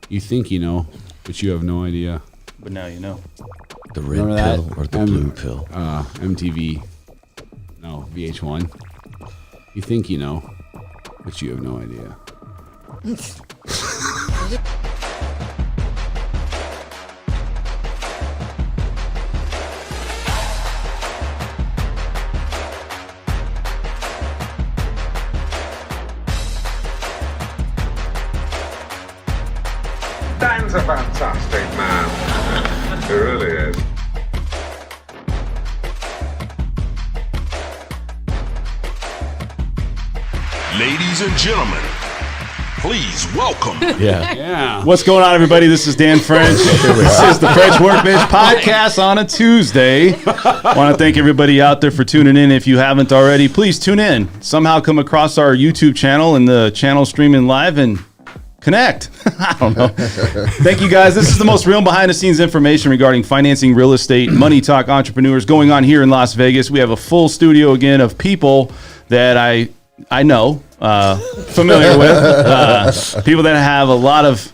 You think you know, but you have no idea. But now you know. The red pill or the blue pill? MTV. No, VH1. You think you know, but you have no idea. Dan's a fantastic man. He really is. Ladies and gentlemen, please welcome. Yeah. What's going on, everybody? This is Dan French. This is the French Workbench podcast on a Tuesday. Want to thank everybody out there for tuning in. If you haven't already, please tune in. Somehow come across our YouTube channel and the channel streaming live and connect. I don't know. Thank you, guys. This is the most real behind-the-scenes information regarding financing, real estate, money talk, entrepreneurs going on here in Las Vegas. We have a full studio again of people that I know, familiar with, people that have a lot of.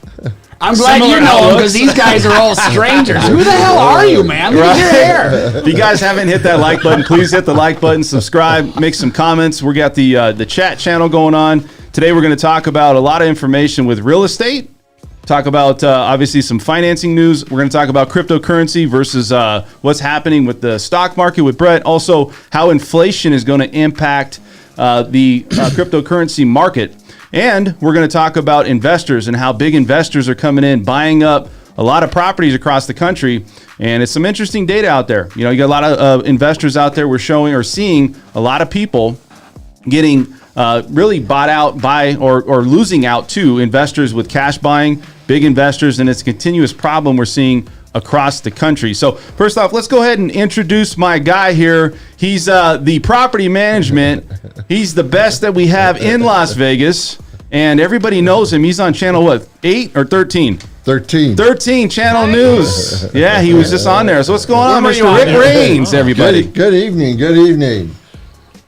I'm glad you know them because these guys are all strangers. Who the hell are you, man? Look at your hair. If you guys haven't hit that like button, please hit the like button, subscribe, make some comments. We got the chat channel going on. Today we're going to talk about a lot of information with real estate. Talk about obviously some financing news. We're going to talk about cryptocurrency versus what's happening with the stock market with Brett. Also, how inflation is going to impact the cryptocurrency market. And we're going to talk about investors and how big investors are coming in, buying up a lot of properties across the country. And it's some interesting data out there. You know, you got a lot of investors out there. We're showing or seeing a lot of people getting really bought out by or losing out to investors with cash buying, big investors, and it's a continuous problem we're seeing across the country. So first off, let's go ahead and introduce my guy here. He's the property management. He's the best that we have in Las Vegas, and everybody knows him. He's on channel what, 8 or 13? 13 Channel News. Yeah, he was just on there. So what's going on, Mr. Rick Raines, everybody? Good evening.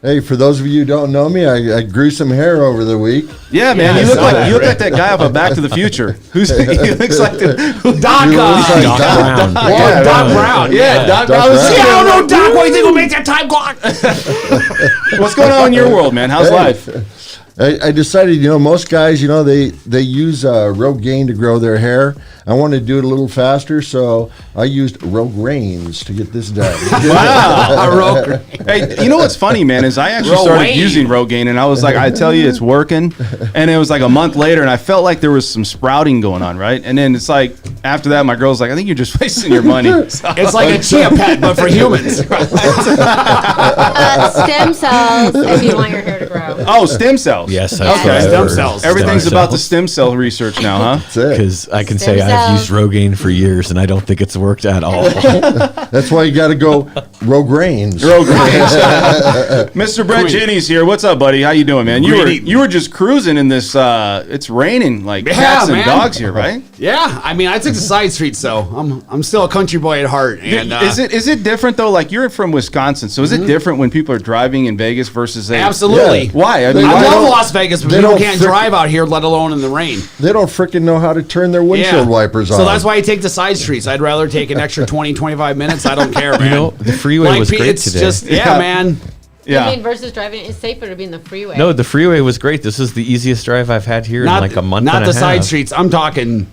Hey, for those of you who don't know me, I grew some hair over the week. Yeah, man, you look like that guy off of Back to the Future. He looks like the Doc Brown. Doc Brown. Yeah, Doc Brown. I don't know, Doc. What do you think will make that time clock? What's going on in your world, man? How's life? I decided, most guys, they use Rogaine to grow their hair. I wanted to do it a little faster, so I used Rogaines to get this done. Wow. Hey, you know what's funny, man, is I actually started using Rogaine, and I was like, I tell you, it's working. And it was like a month later, and I felt like there was some sprouting going on, right? And then it's like, after that, my girl's like, I think you're just wasting your money. So, it's like a chia pet, but for humans. Stem cells, if you want your hair to grow. Oh, stem cells. Yes, okay. Stem cells. Everything's about the stem cell research now, huh? That's it. Because I can Stem say I've used Rogaine for years, and I don't think it's worked at all. That's why you got to go Rogaines. Mr. Brett Jenny's here. What's up, buddy? How you doing, man? You were just cruising in this. It's raining like cats and dogs here, right? Yeah, I mean, I took the side streets, so I'm still a country boy at heart. And is it different though? Like you're from Wisconsin, so is it different when people are driving in Vegas versus absolutely? Yeah. Why? I mean, I love Las Vegas, but people can't frickin' drive out here, let alone in the rain. They don't freaking know how to turn their windshield wipers on. So that's why I take the side streets. I'd rather take an extra 20, 25 minutes. I don't care, man. The freeway was great it's today. Just, man. Yeah. I mean, versus driving, it's safer to be in the freeway. No, the freeway was great. This is the easiest drive I've had here in like a month and a half. Not the side streets. I'm talking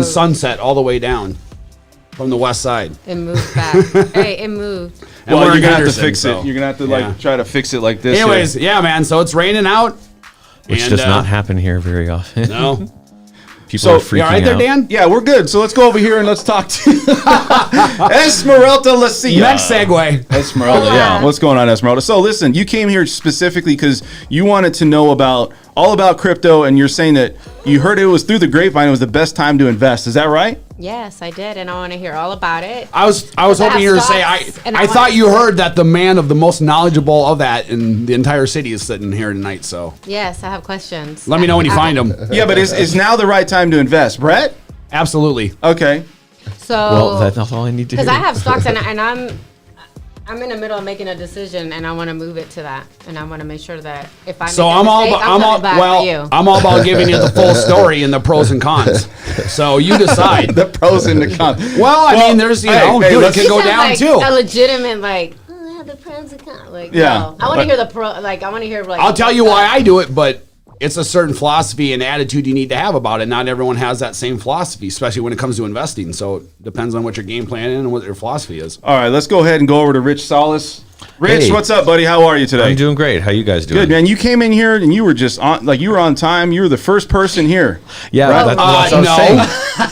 Sunset all the way down from the west side. It moved back. Hey, it moved. Well, you're gonna have to fix it. You're gonna have to try to fix it like this. Anyways, man. So it's raining out, which does not happen here very often. No. People are freaking you all right there, out. Dan? Yeah, we're good. So let's go over here and let's talk to Esmeralda Lacia. Next segue. Esmeralda, yeah. What's going on, Esmeralda? So listen, you came here specifically because you wanted to know all about crypto, and you're saying that you heard it was through the grapevine. It was the best time to invest. Is that right? Yes, I did, and I want to hear all about it. I was hoping you were to say I thought you heard that the man of the most knowledgeable of that in the entire city is sitting here tonight. So yes, I have questions. Let me know when you find them. Yeah, but is now the right time to invest, Brett? Absolutely. Okay. So Well, that's all I need to hear. because I have stocks and I'm I'm in the middle of making a decision, and I want to move it to that, and I want to make sure that if I make So a I'm all mistake, about, I'm all about giving you the full story and the pros and cons. So you decide. The pros and the cons. Well, I mean, there's dude, it could go down too. A legitimate the pros and cons. Yeah. No. I want to hear the pro. I want to hear I'll tell you why I do it, but it's a certain philosophy and attitude you need to have about it. Not everyone has that same philosophy, especially when it comes to investing. So it depends on what your game plan is and what your philosophy is. All right, let's go ahead and go over to Rich Salas. Rich, Hey. what's up, buddy? How are you today? I'm doing great. How you guys doing? Good, man. You came in here and you were just on, you were on time. You were the first person here. Yeah, Right? that's what I was saying.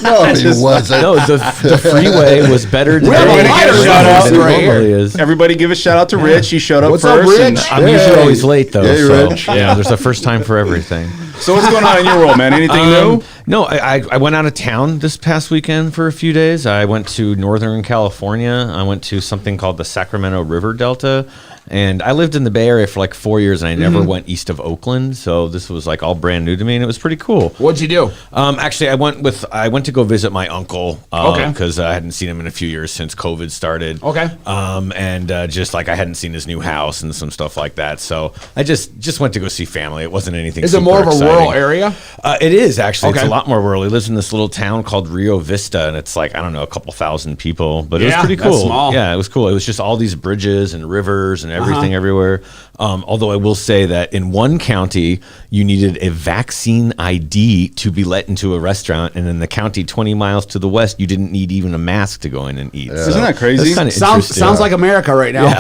No, he wasn't. No, the freeway was better today. have a lighter shout out than it right here. normally is. Everybody give a shout out to Rich. He showed up What's up, first. Rich? I'm usually always late though, Hey, so Rich. yeah, there's a first time for everything. So what's going on in your world, man? Anything new? No, I went out of town this past weekend for a few days. I went to Northern California. I went to something called the Sacramento River Delta. And I lived in the Bay Area for like 4 years, and I never went east of Oakland. So this was like all brand new to me, and it was pretty cool. What'd you do? Actually, I went to go visit my uncle Okay. because I hadn't seen him in a few years since COVID started. Okay. And just like I hadn't seen his new house and some stuff like that. So I just went to go see family. It wasn't anything. Is it super more of a exciting. rural area? It is actually. It's Okay. a lot more rural. He lives in this little town called Rio Vista, and it's like I don't know, a couple thousand people, but it was Yeah, pretty that's cool. small. Yeah, it was cool. It was just all these bridges and rivers and everything everywhere. Although I will say that in one county you needed a vaccine ID to be let into a restaurant, and in the county 20 miles to the west, you didn't need even a mask to go in and eat. Isn't that crazy? Sounds like America right now.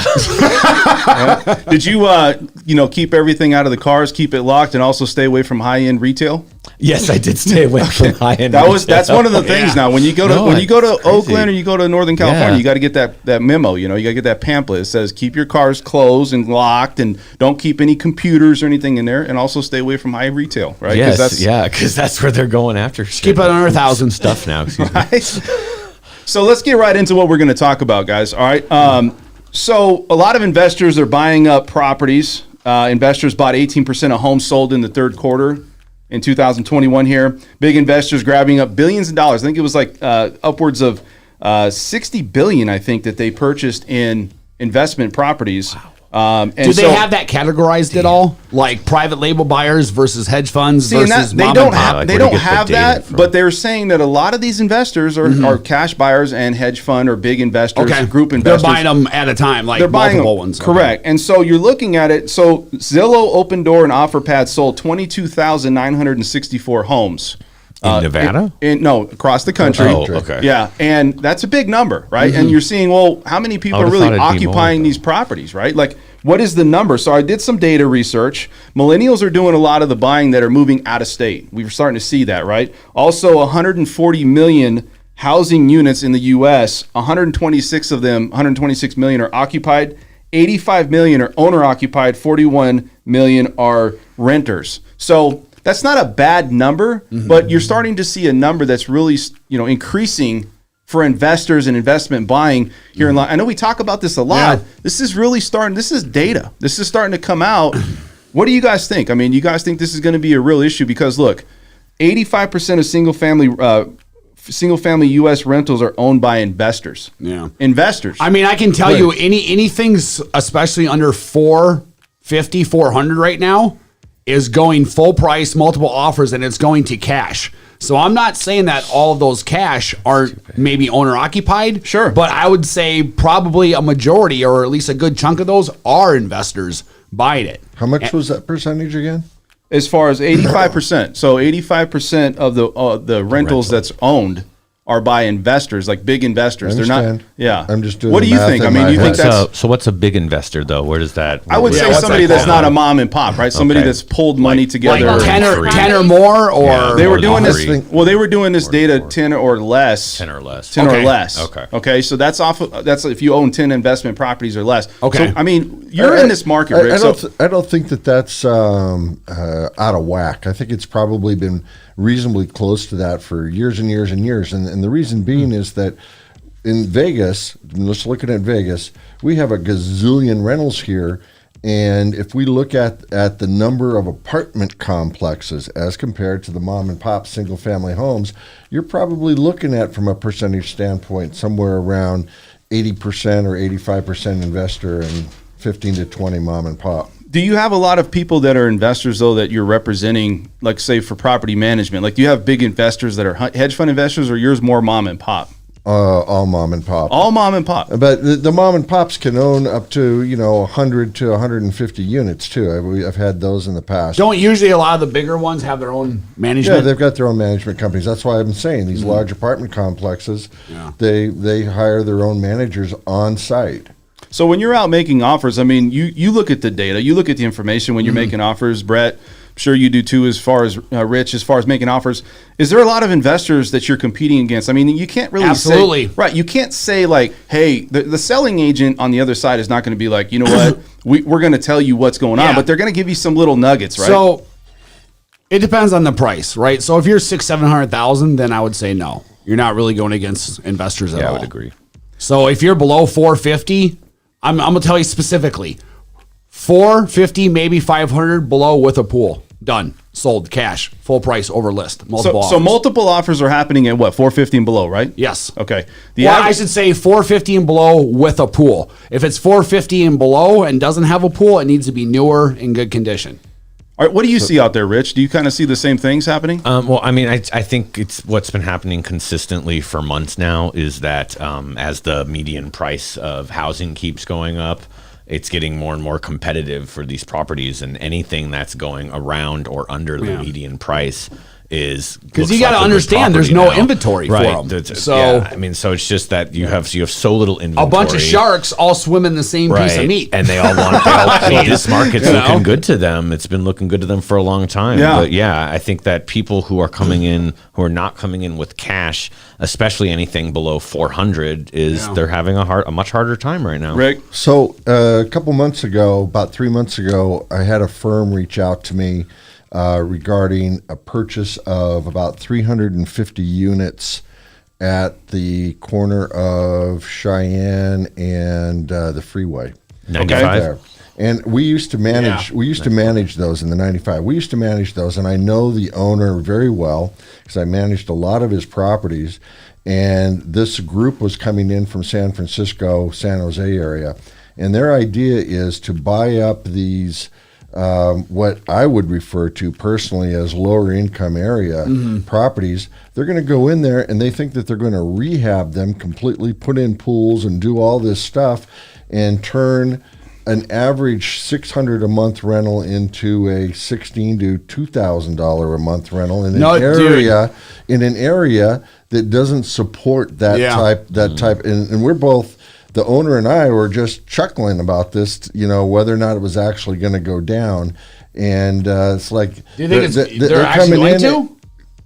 Did you, keep everything out of the cars, keep it locked, and also stay away from high end retail? Yes, I did stay away from high end. That's one of the things now. When you go to it's crazy. Oakland or you go to Northern California, Yeah. you got to get that memo. You got to get that pamphlet. It says keep your cars closed and locked, and don't keep any computers or anything in there, and also stay away from high retail. Right? Yes, because that's where they're going after. Keep it under 1,000 stuff now. Excuse me. Right? So let's get right into what we're going to talk about, guys. All right. So a lot of investors are buying up properties. Investors bought 18% of homes sold in the third quarter in 2021 here. Big investors grabbing up billions of dollars. I think it was like upwards of 60 billion, I think, that they purchased in investment properties. And Do they have that categorized at all? Like private label buyers versus hedge funds versus they mom don't and pop? have, they where do you don't get the have data that, from? but they're saying that a lot of these investors are cash buyers and hedge fund or big investors, Okay. group investors. They're buying them at a time, like They're buying multiple them, ones. correct. And so you're looking at it. So Zillow, Open Door, and OfferPad sold 22,964 homes. In Nevada? No, across the country. Oh, okay. Yeah, and that's a big number, right? And you're seeing, well, how many people I are would've really thought it'd be more, occupying though. these properties, right? Like, what is the number? So I did some data research. Millennials are doing a lot of the buying that are moving out of state. We're starting to see that, right? Also, 140 million housing units in the U.S., 126 million are occupied, 85 million are owner occupied, 41 million are renters. So that's not a bad number, but you're starting to see a number that's really, increasing for investors and investment buying here in Los. I know we talk about this a lot. Yeah. This is really starting. This is data. This is starting to come out. What do you guys think? I mean, you guys think this is going to be a real issue? Because look, 85% of single family U.S. rentals are owned by investors. Yeah. Investors. I mean, I can tell you anything's especially under 450, 400 right now is going full price, multiple offers, and it's going to cash. So I'm not saying that all of those cash aren't maybe owner occupied. Sure. But I would say probably a majority or at least a good chunk of those are investors buying it. How much was that percentage again? As far as 85%. So 85% of the rentals that's owned are by investors, like big investors. I They're not. understand. Yeah. I'm just doing What do the you math think? I in mean, my you think head. that's? So what's a big investor though? Where does that? I would say what's somebody that that's called? not a mom and pop, right? Somebody Okay. that's pulled money Like together. 10 or, Three. 10 or more, or Yeah, They were or doing this. three. Well, they were doing this data more. 10 or less. 10 or less. 10 Okay. or less. Okay. Okay. So that's that's if you own 10 investment properties or less. Okay. So, I mean, you're in this market, Rick. I don't think that's out of whack. I think it's probably been reasonably close to that for years and years and years. And the reason being is that in Vegas, let's look at Vegas, we have a gazillion rentals here. And if we look at the number of apartment complexes as compared to the mom and pop single family homes, you're probably looking at, from a percentage standpoint, somewhere around 80% or 85% investor and 15 to 20 mom and pop. Do you have a lot of people that are investors, though, that you're representing, like, say, for property management? Like, do you have big investors that are hedge fund investors, or yours more mom and pop? All mom and pop. All mom and pop. But the mom and pops can own up to 100 to 150 units too. I've had those in the past. Don't usually a lot of the bigger ones have their own management? Yeah, they've got their own management companies. That's why I'm saying these large apartment complexes, they hire their own managers on site. So when you're out making offers, I mean, you look at the data, you look at the information when you're making offers. Brett, I'm sure you do too, as far as Rich, as far as making offers. Is there a lot of investors that you're competing against? I mean, you can't really Absolutely. say, right, you can't say like, hey, the selling agent on the other side is not going to be like, you know what, we're going to tell you what's going on, but they're going to give you some little nuggets, right? So it depends on the price, right? So if you're 600,000-700,000, then I would say no. You're not really going against investors at all. I would agree. So if you're below 450, I'm going to tell you specifically, 450, maybe 500 below with a pool. Done. Sold. Cash. Full price over list. Multiple offers. So multiple offers are happening at what, 450 and below, right? Yes. Okay. I should say 450 and below with a pool. If it's 450 and below and doesn't have a pool, it needs to be newer in good condition. All right, what do you see out there, Rich? Do you kind of see the same things happening? Well, I mean, I think it's what's been happening consistently for months now is that as the median price of housing keeps going up, it's getting more and more competitive for these properties, and anything that's going around or under the median price is because you got to understand there's no inventory for them. So I mean, so it's just that you have so little inventory. A bunch of sharks all swim in the same piece of meat, and they all want. This market's looking good to them. It's been looking good to them for a long time. Yeah. But I think that people who are coming in, who are not coming in with cash, especially anything below 400, they're having a much harder time right now. Rick? So a couple months ago, about 3 months ago, I had a firm reach out to me regarding a purchase of about 350 units at the corner of Cheyenne and the freeway. 95. There. And we used to manage. We used to manage those in the 95. We used to manage those, and I know the owner very well because I managed a lot of his properties. And this group was coming in from San Francisco, San Jose area, and their idea is to buy up these. What I would refer to personally as lower income area properties. They're going to go in there and they think that they're going to rehab them completely, put in pools and do all this stuff and turn an average $600 a month rental into a $1,600 to $2,000 a month rental in an area that doesn't support that type. And we're both. The owner and I were just chuckling about this, whether or not it was actually going to go down. And it's like, do you think they're actually going to?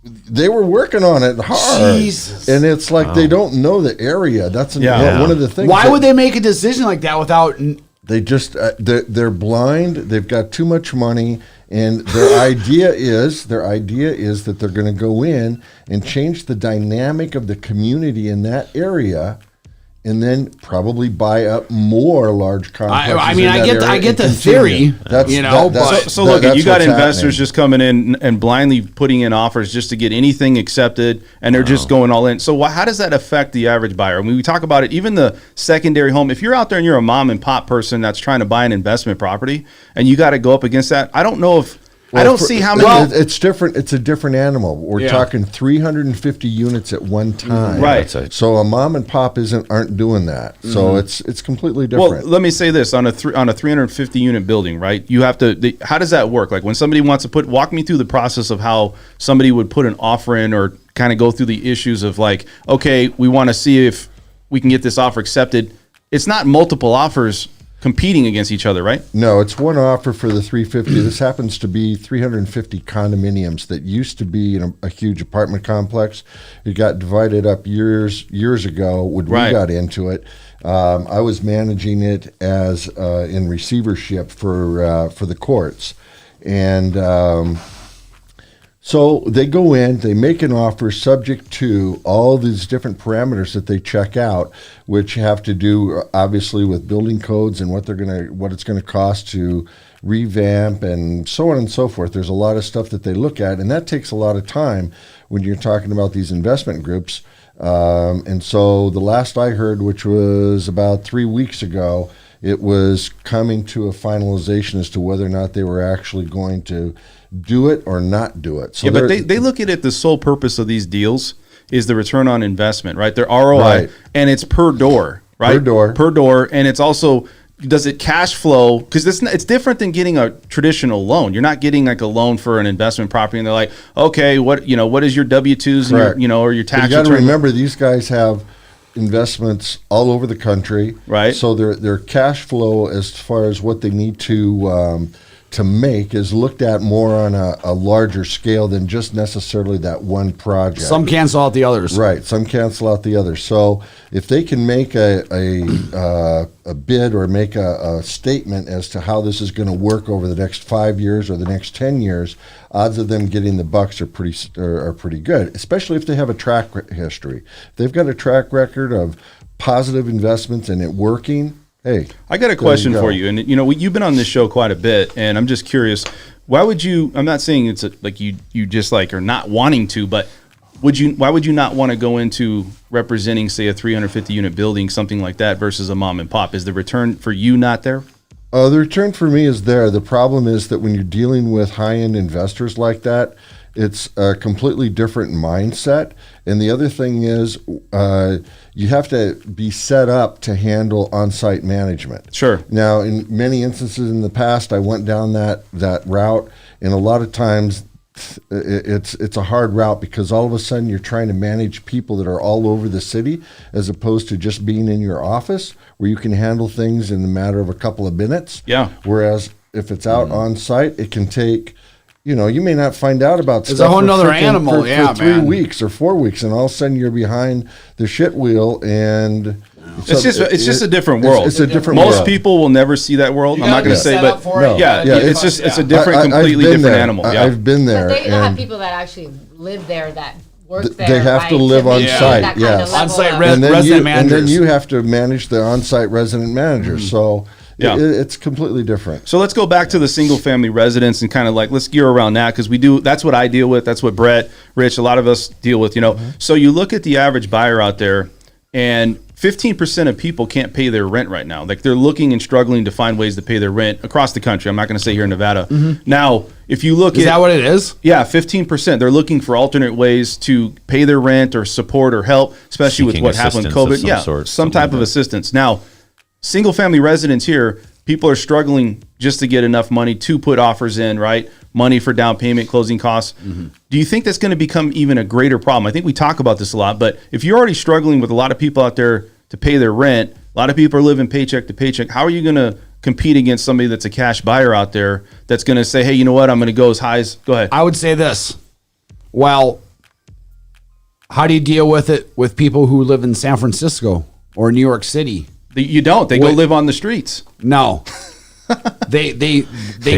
They were working on it hard. Jesus. And it's like they don't know the area. That's one of the things. Why would they make a decision like that without? They just they're blind. They've got too much money, and their idea is that they're going to go in and change the dynamic of the community in that area. And then probably buy up more large complexes. I get the theory, So look, you got investors just coming in and blindly putting in offers just to get anything accepted, and they're just going all in. So how does that affect the average buyer? I mean, we talk about it, even the secondary home. If you're out there and you're a mom and pop person that's trying to buy an investment property, and you got to go up against that, I don't know if. I don't see how many. It's different. It's a different animal. We're talking 350 units at one time. Right. So a mom and pop aren't doing that. So it's completely different. Well, let me say this on a 350 unit building, right? You have to. How does that work? Like when somebody wants to walk me through the process of how somebody would put an offer in, or kind of go through the issues of like, okay, we want to see if we can get this offer accepted. It's not multiple offers competing against each other, right? No, it's one offer for the 350. This happens to be 350 condominiums that used to be in a huge apartment complex. It got divided up years ago when we got into it. I was managing it as in receivership for the courts, and so they go in, they make an offer subject to all these different parameters that they check out, which have to do obviously with building codes and what it's going to cost to, revamp and so on and so forth. There's a lot of stuff that they look at, and that takes a lot of time when you're talking about these investment groups. And so the last I heard, which was about 3 weeks ago, it was coming to a finalization as to whether or not they were actually going to do it or not do it. So yeah, but they look at it, the sole purpose of these deals is the return on investment, right? Their ROI, Right. and it's per door, right? Per door, and it's also, does it cash flow? Because it's different than getting a traditional loan. You're not getting like a loan for an investment property, and they're like, okay, what is your W-2s and your, or your tax You got to return? remember, these guys have investments all over the country, Right. So their cash flow, as far as what they need to make, is looked at more on a larger scale than just necessarily that one project. Some cancel out the others. Right, some cancel out the others. So if they can make a bid or make a statement as to how this is going to work over the next 5 years or the next 10 years, odds of them getting the bucks are pretty good, especially if they have a track history. If they've got a track record of positive investments and it working, hey. I got a question for you, and you've been on this show quite a bit, and I'm just curious, why would you? I'm not saying it's like you just like are not wanting to, but why would you not want to go into representing, say, a 350 unit building, something like that, versus a mom and pop? Is the return for you not there? The return for me is there. The problem is that when you're dealing with high-end investors like that, it's a completely different mindset. And the other thing is you have to be set up to handle on-site management. Sure. Now, in many instances in the past, I went down that route, and a lot of times it's a hard route because all of a sudden you're trying to manage people that are all over the city as opposed to just being in your office where you can handle things in a matter of a couple of minutes. Yeah. Whereas if it's out on site, it can take, you may not find out about It's stuff a whole for nother freaking- animal, for 3 man. weeks or 4 weeks, and all of a sudden you're behind the shit wheel, and It's just a different world. It's a different Most world. people will never see that world. I'm not going to say, but No. yeah, Yeah, it's a different, I've completely been different there. animal. Yeah. I've been there. But they have and people that actually live there that work Th- there. they have to right, live on maintain site, that kind yes. of level On-site of- res- and then resident and then managers. you have to manage the on-site resident managers. So Yeah. it's completely different. So let's go back to the single family residence and kind of like let's gear around that because that's what I deal with. That's what Brett, Rich, a lot of us deal with. So you look at the average buyer out there, and 15% of people can't pay their rent right now. Like they're looking and struggling to find ways to pay their rent across the country. I'm not going to say here in Nevada. Now, if you look Is that what it is? Yeah, 15%. They're looking for alternate ways to pay their rent or support or help, especially with Seeking what happened with assistance of COVID. some Yeah, sort, some something type like of that. assistance. Now, single family residents here, people are struggling just to get enough money to put offers in, right? Money for down payment, closing costs. Do you think that's going to become even a greater problem? I think we talk about this a lot, but if you're already struggling with a lot of people out there to pay their rent, a lot of people are living paycheck to paycheck, how are you going to compete against somebody that's a cash buyer out there that's going to say, hey, you know what, I'm going to go as high as, go ahead. I would say this. Well, how do you deal with it with people who live in San Francisco or New York City? You don't. They go Wait. live on the streets. No. they They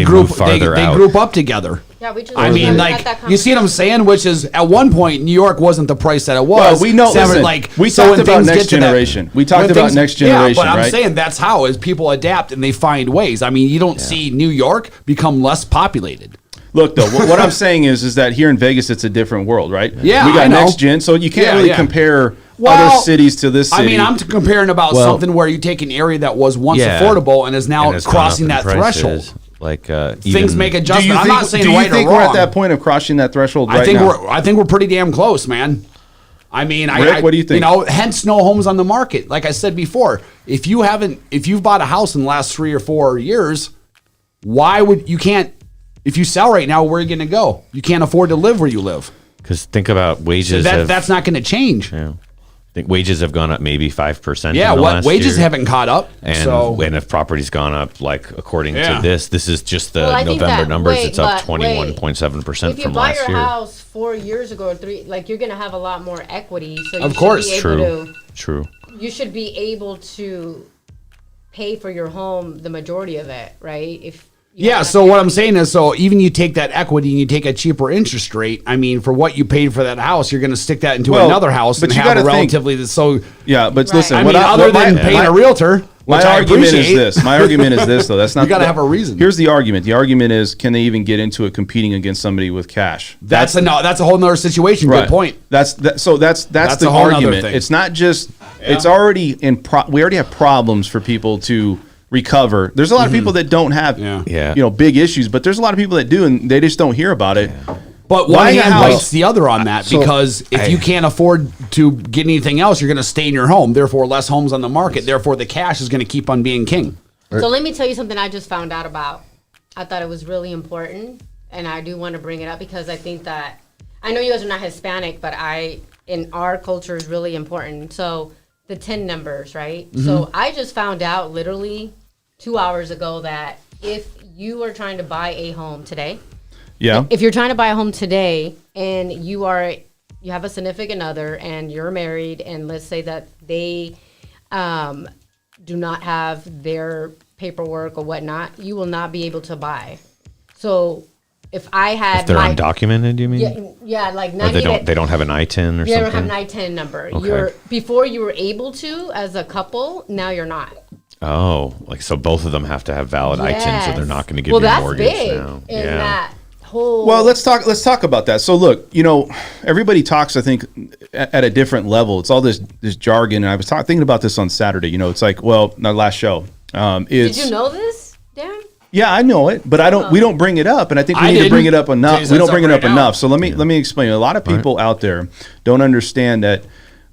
group move farther they out. group up together. Yeah, we just I mean, had like, that you see what I'm saying? Which is, at one point, New York wasn't the price that it was. Well, we know. Seven, Listen, we so talked when about things next get to that- generation. We talked when about things- next generation, Yeah, but I'm right? saying that's how is people adapt and they find ways. I mean, you don't see New York become less populated. Look, though, what I'm saying is that here in Vegas, it's a different world, right? Yeah, we got I know. next gen, so you can't Yeah, really yeah. compare Well, other cities to this city. I mean, I'm comparing about Well- something where you take an area that was once Yeah. affordable and is now And it's gone crossing up that in prices. threshold. Like Things even- make do adjustments. you I'm think, not saying do you right think or we're wrong. at that point of crossing that threshold right I think now? I think we're pretty damn close, man. I mean, Rick, what do you think? Hence no homes on the market. Like I said before, if you've bought a house in the last 3 or 4 years, why would you can't? If you sell right now, where are you going to go? You can't afford to live where you live. Because think about wages. That's not going to change. Yeah. I think wages have gone up maybe 5%. Yeah, in the what last wages year. haven't caught up. And if property's gone up, like according Yeah. to this is just the Well, I think November that- numbers. wait, It's up but wait. 21.7% If you from buy last your year. house 4 years ago or 3, like you're gonna have a lot more equity. So you Of course. should be True. able to. True. You should be able to pay for your home the majority of it, right? If you Yeah, have so what I'm equity. saying is, so even you take that equity and you take a cheaper interest rate, I mean, for what you paid for that house, you're going to stick that into Well, another house but and you have a gotta think- relatively, so, Yeah, but Right. listen, I what mean, other what than paying a realtor. My Which I argument is appreciate. this. My argument is this, though. That's not. You gotta have a reason. Here's the argument. The argument is, can they even get into it competing against somebody with cash? That's a whole nother situation. Right. Good point. That's the a whole nother argument. thing. It's not just. It's already we already have problems for people to recover. There's a lot of people that don't have Yeah. big issues, but there's a lot of people that do, and they just don't hear about it. But one Buying a hand house- bites the other on that, because if you can't afford to get anything else, you're going to stay in your home. Therefore, less homes on the market. Therefore, the cash is going to keep on being king. So let me tell you something I just found out about. I thought it was really important, and I do want to bring it up because I think that I know you guys are not Hispanic, but in our culture is really important. So the TIN numbers, right? So I just found out literally 2 hours ago that if you are trying to buy a home today, Yeah. if you're trying to buy a home today and you have a significant other and you're married, and let's say that they do not have their paperwork or whatnot, you will not be able to buy. So if I had If they're undocumented, you mean? yeah, like Or not they even don't have an I-10 or you don't something? have an I-10 number. Okay. Before you were able to as a couple, now you're not. Oh, like so both of them have to have valid I-10s, or they're not going to give you a that's mortgage big now. in that whole. Well, let's talk about that. So look, everybody talks, I think, at a different level. It's all this jargon, and I was thinking about this on Saturday. It's like, well, our last show. Did you know this, Darren? Yeah, I know it, but I don't. We don't bring it up, and I think we I need to bring it didn't. up enough. Jay We said don't bring it something up right enough. now. So let me explain. A lot of people out there don't understand that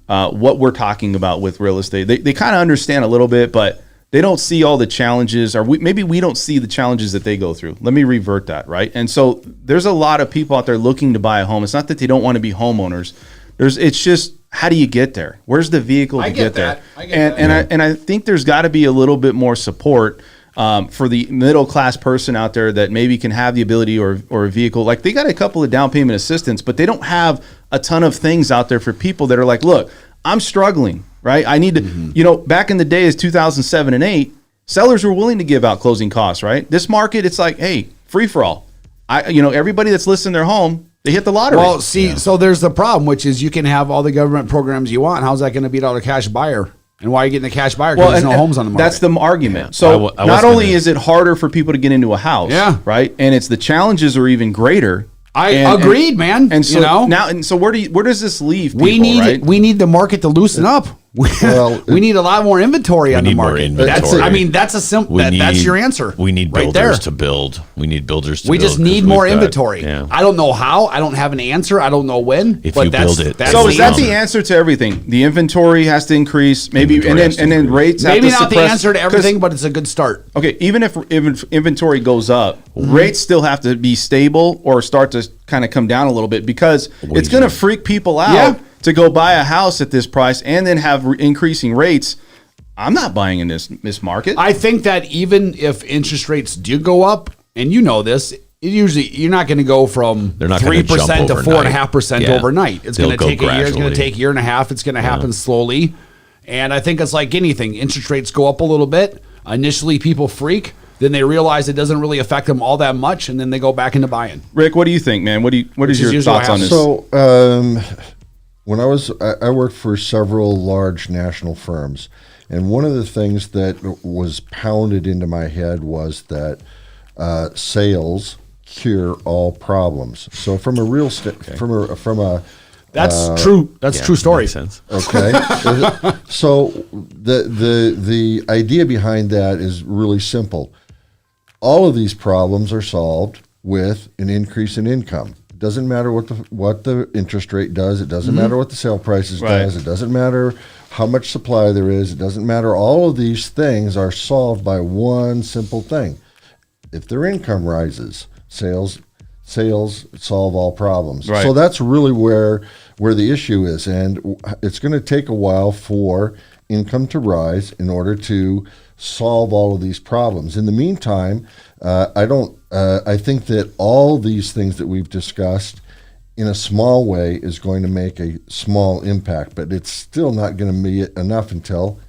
what we're talking about with real estate. They kind of understand a little bit, but they don't see all the challenges, or maybe we don't see the challenges that they go through. Let me revert that, right? And so there's a lot of people out there looking to buy a home. It's not that they don't want to be homeowners. It's just, how do you get there? Where's the vehicle to get there? And I think there's got to be a little bit more support for the middle class person out there that maybe can have the ability or a vehicle. Like, they got a couple of down payment assistance, but they don't have a ton of things out there for people that are like, look, I'm struggling, right? I need to, back in the days, 2007 and 8, sellers were willing to give out closing costs, right? This market, it's like, hey, free for all. Everybody that's listing their home, they hit the lottery. Well, see, so there's the problem, which is you can have all the government programs you want. How's that going to beat out a cash buyer? And why are you getting the cash buyer? Because there's no homes on the market. That's the argument. Yeah. So I was not only gonna- is it harder for people to get into a house, right? And it's the challenges are even greater. Agreed, man. And so now, so where does this leave people, we need the market to loosen up. Well, we need a lot more inventory on the need more market. inventory. That's a simple. That's your answer. We need right builders there. to build. We need builders to We build. just need 'cause more we've got- inventory. Yeah. I don't know how. I don't have an answer. I don't know when. If but you that's, build it, that's So that's is the that answer. the answer to everything? The inventory has to increase, maybe, Inventory has to and then increase. rates Maybe have to not the suppress- answer to 'cause- everything, but it's a good start. Okay, even if inventory goes up, rates still have to be stable or start to kind of come down a little bit, because it's going to freak people out Yeah. to go buy a house at this price and then have increasing rates. I'm not buying in this market. I think that even if interest rates do go up, and you know this, usually you're not going to go from They're not gonna 3% to jump 4.5% overnight. Yeah. overnight. It's They'll going to go take a year. It's going to gradually. take a year and a half. It's going to happen slowly. And I think it's like anything. Interest rates go up a little bit. Initially, people freak. Then they realize it doesn't really affect them all that much, and then they go back into buying. Rick, what do you think, man? What is is your usually thoughts what on this? So, when I worked for several large national firms, and one of the things that was pounded into my head was that sales cure all problems. So, from a real estate, from a That's true. That's a true story. Makes sense. Okay. So the idea behind that is really simple. All of these problems are solved with an increase in income. It doesn't matter what the interest rate does. It doesn't matter what the sale prices does. It doesn't matter how much supply there is. It doesn't matter. All of these things are solved by one simple thing. If their income rises, sales solve all problems. Right. So that's really where the issue is, and it's going to take a while for income to rise in order to solve all of these problems. In the meantime, I think that all these things that we've discussed in a small way is going to make a small impact, but it's still not going to be enough until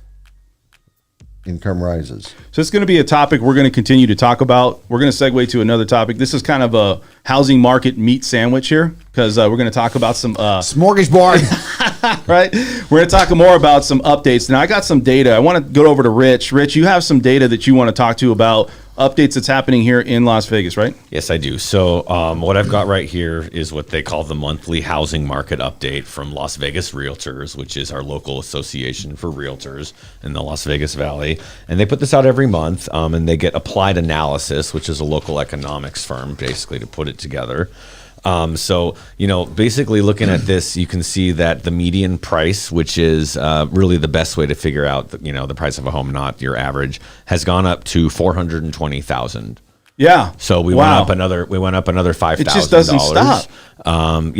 income rises. So it's going to be a topic we're going to continue to talk about. We're going to segue to another topic. This is kind of a housing market meat sandwich here because we're going to talk about some Smorgasbord. right. We're going to talk more about some updates. Now I got some data. I want to go over to Rich. Rich, you have some data that you want to talk to about updates that's happening here in Las Vegas, right? Yes, I do. So what I've got right here is what they call the monthly housing market update from Las Vegas Realtors, which is our local association for realtors in the Las Vegas Valley. And they put this out every month, and they get Applied Analysis, which is a local economics firm, basically, to put it together. So, basically looking at this, you can see that the median price, which is really the best way to figure out, the price of a home, not your average, has gone up to $420,000. Yeah. So we went up another $5,000. It just doesn't stop. And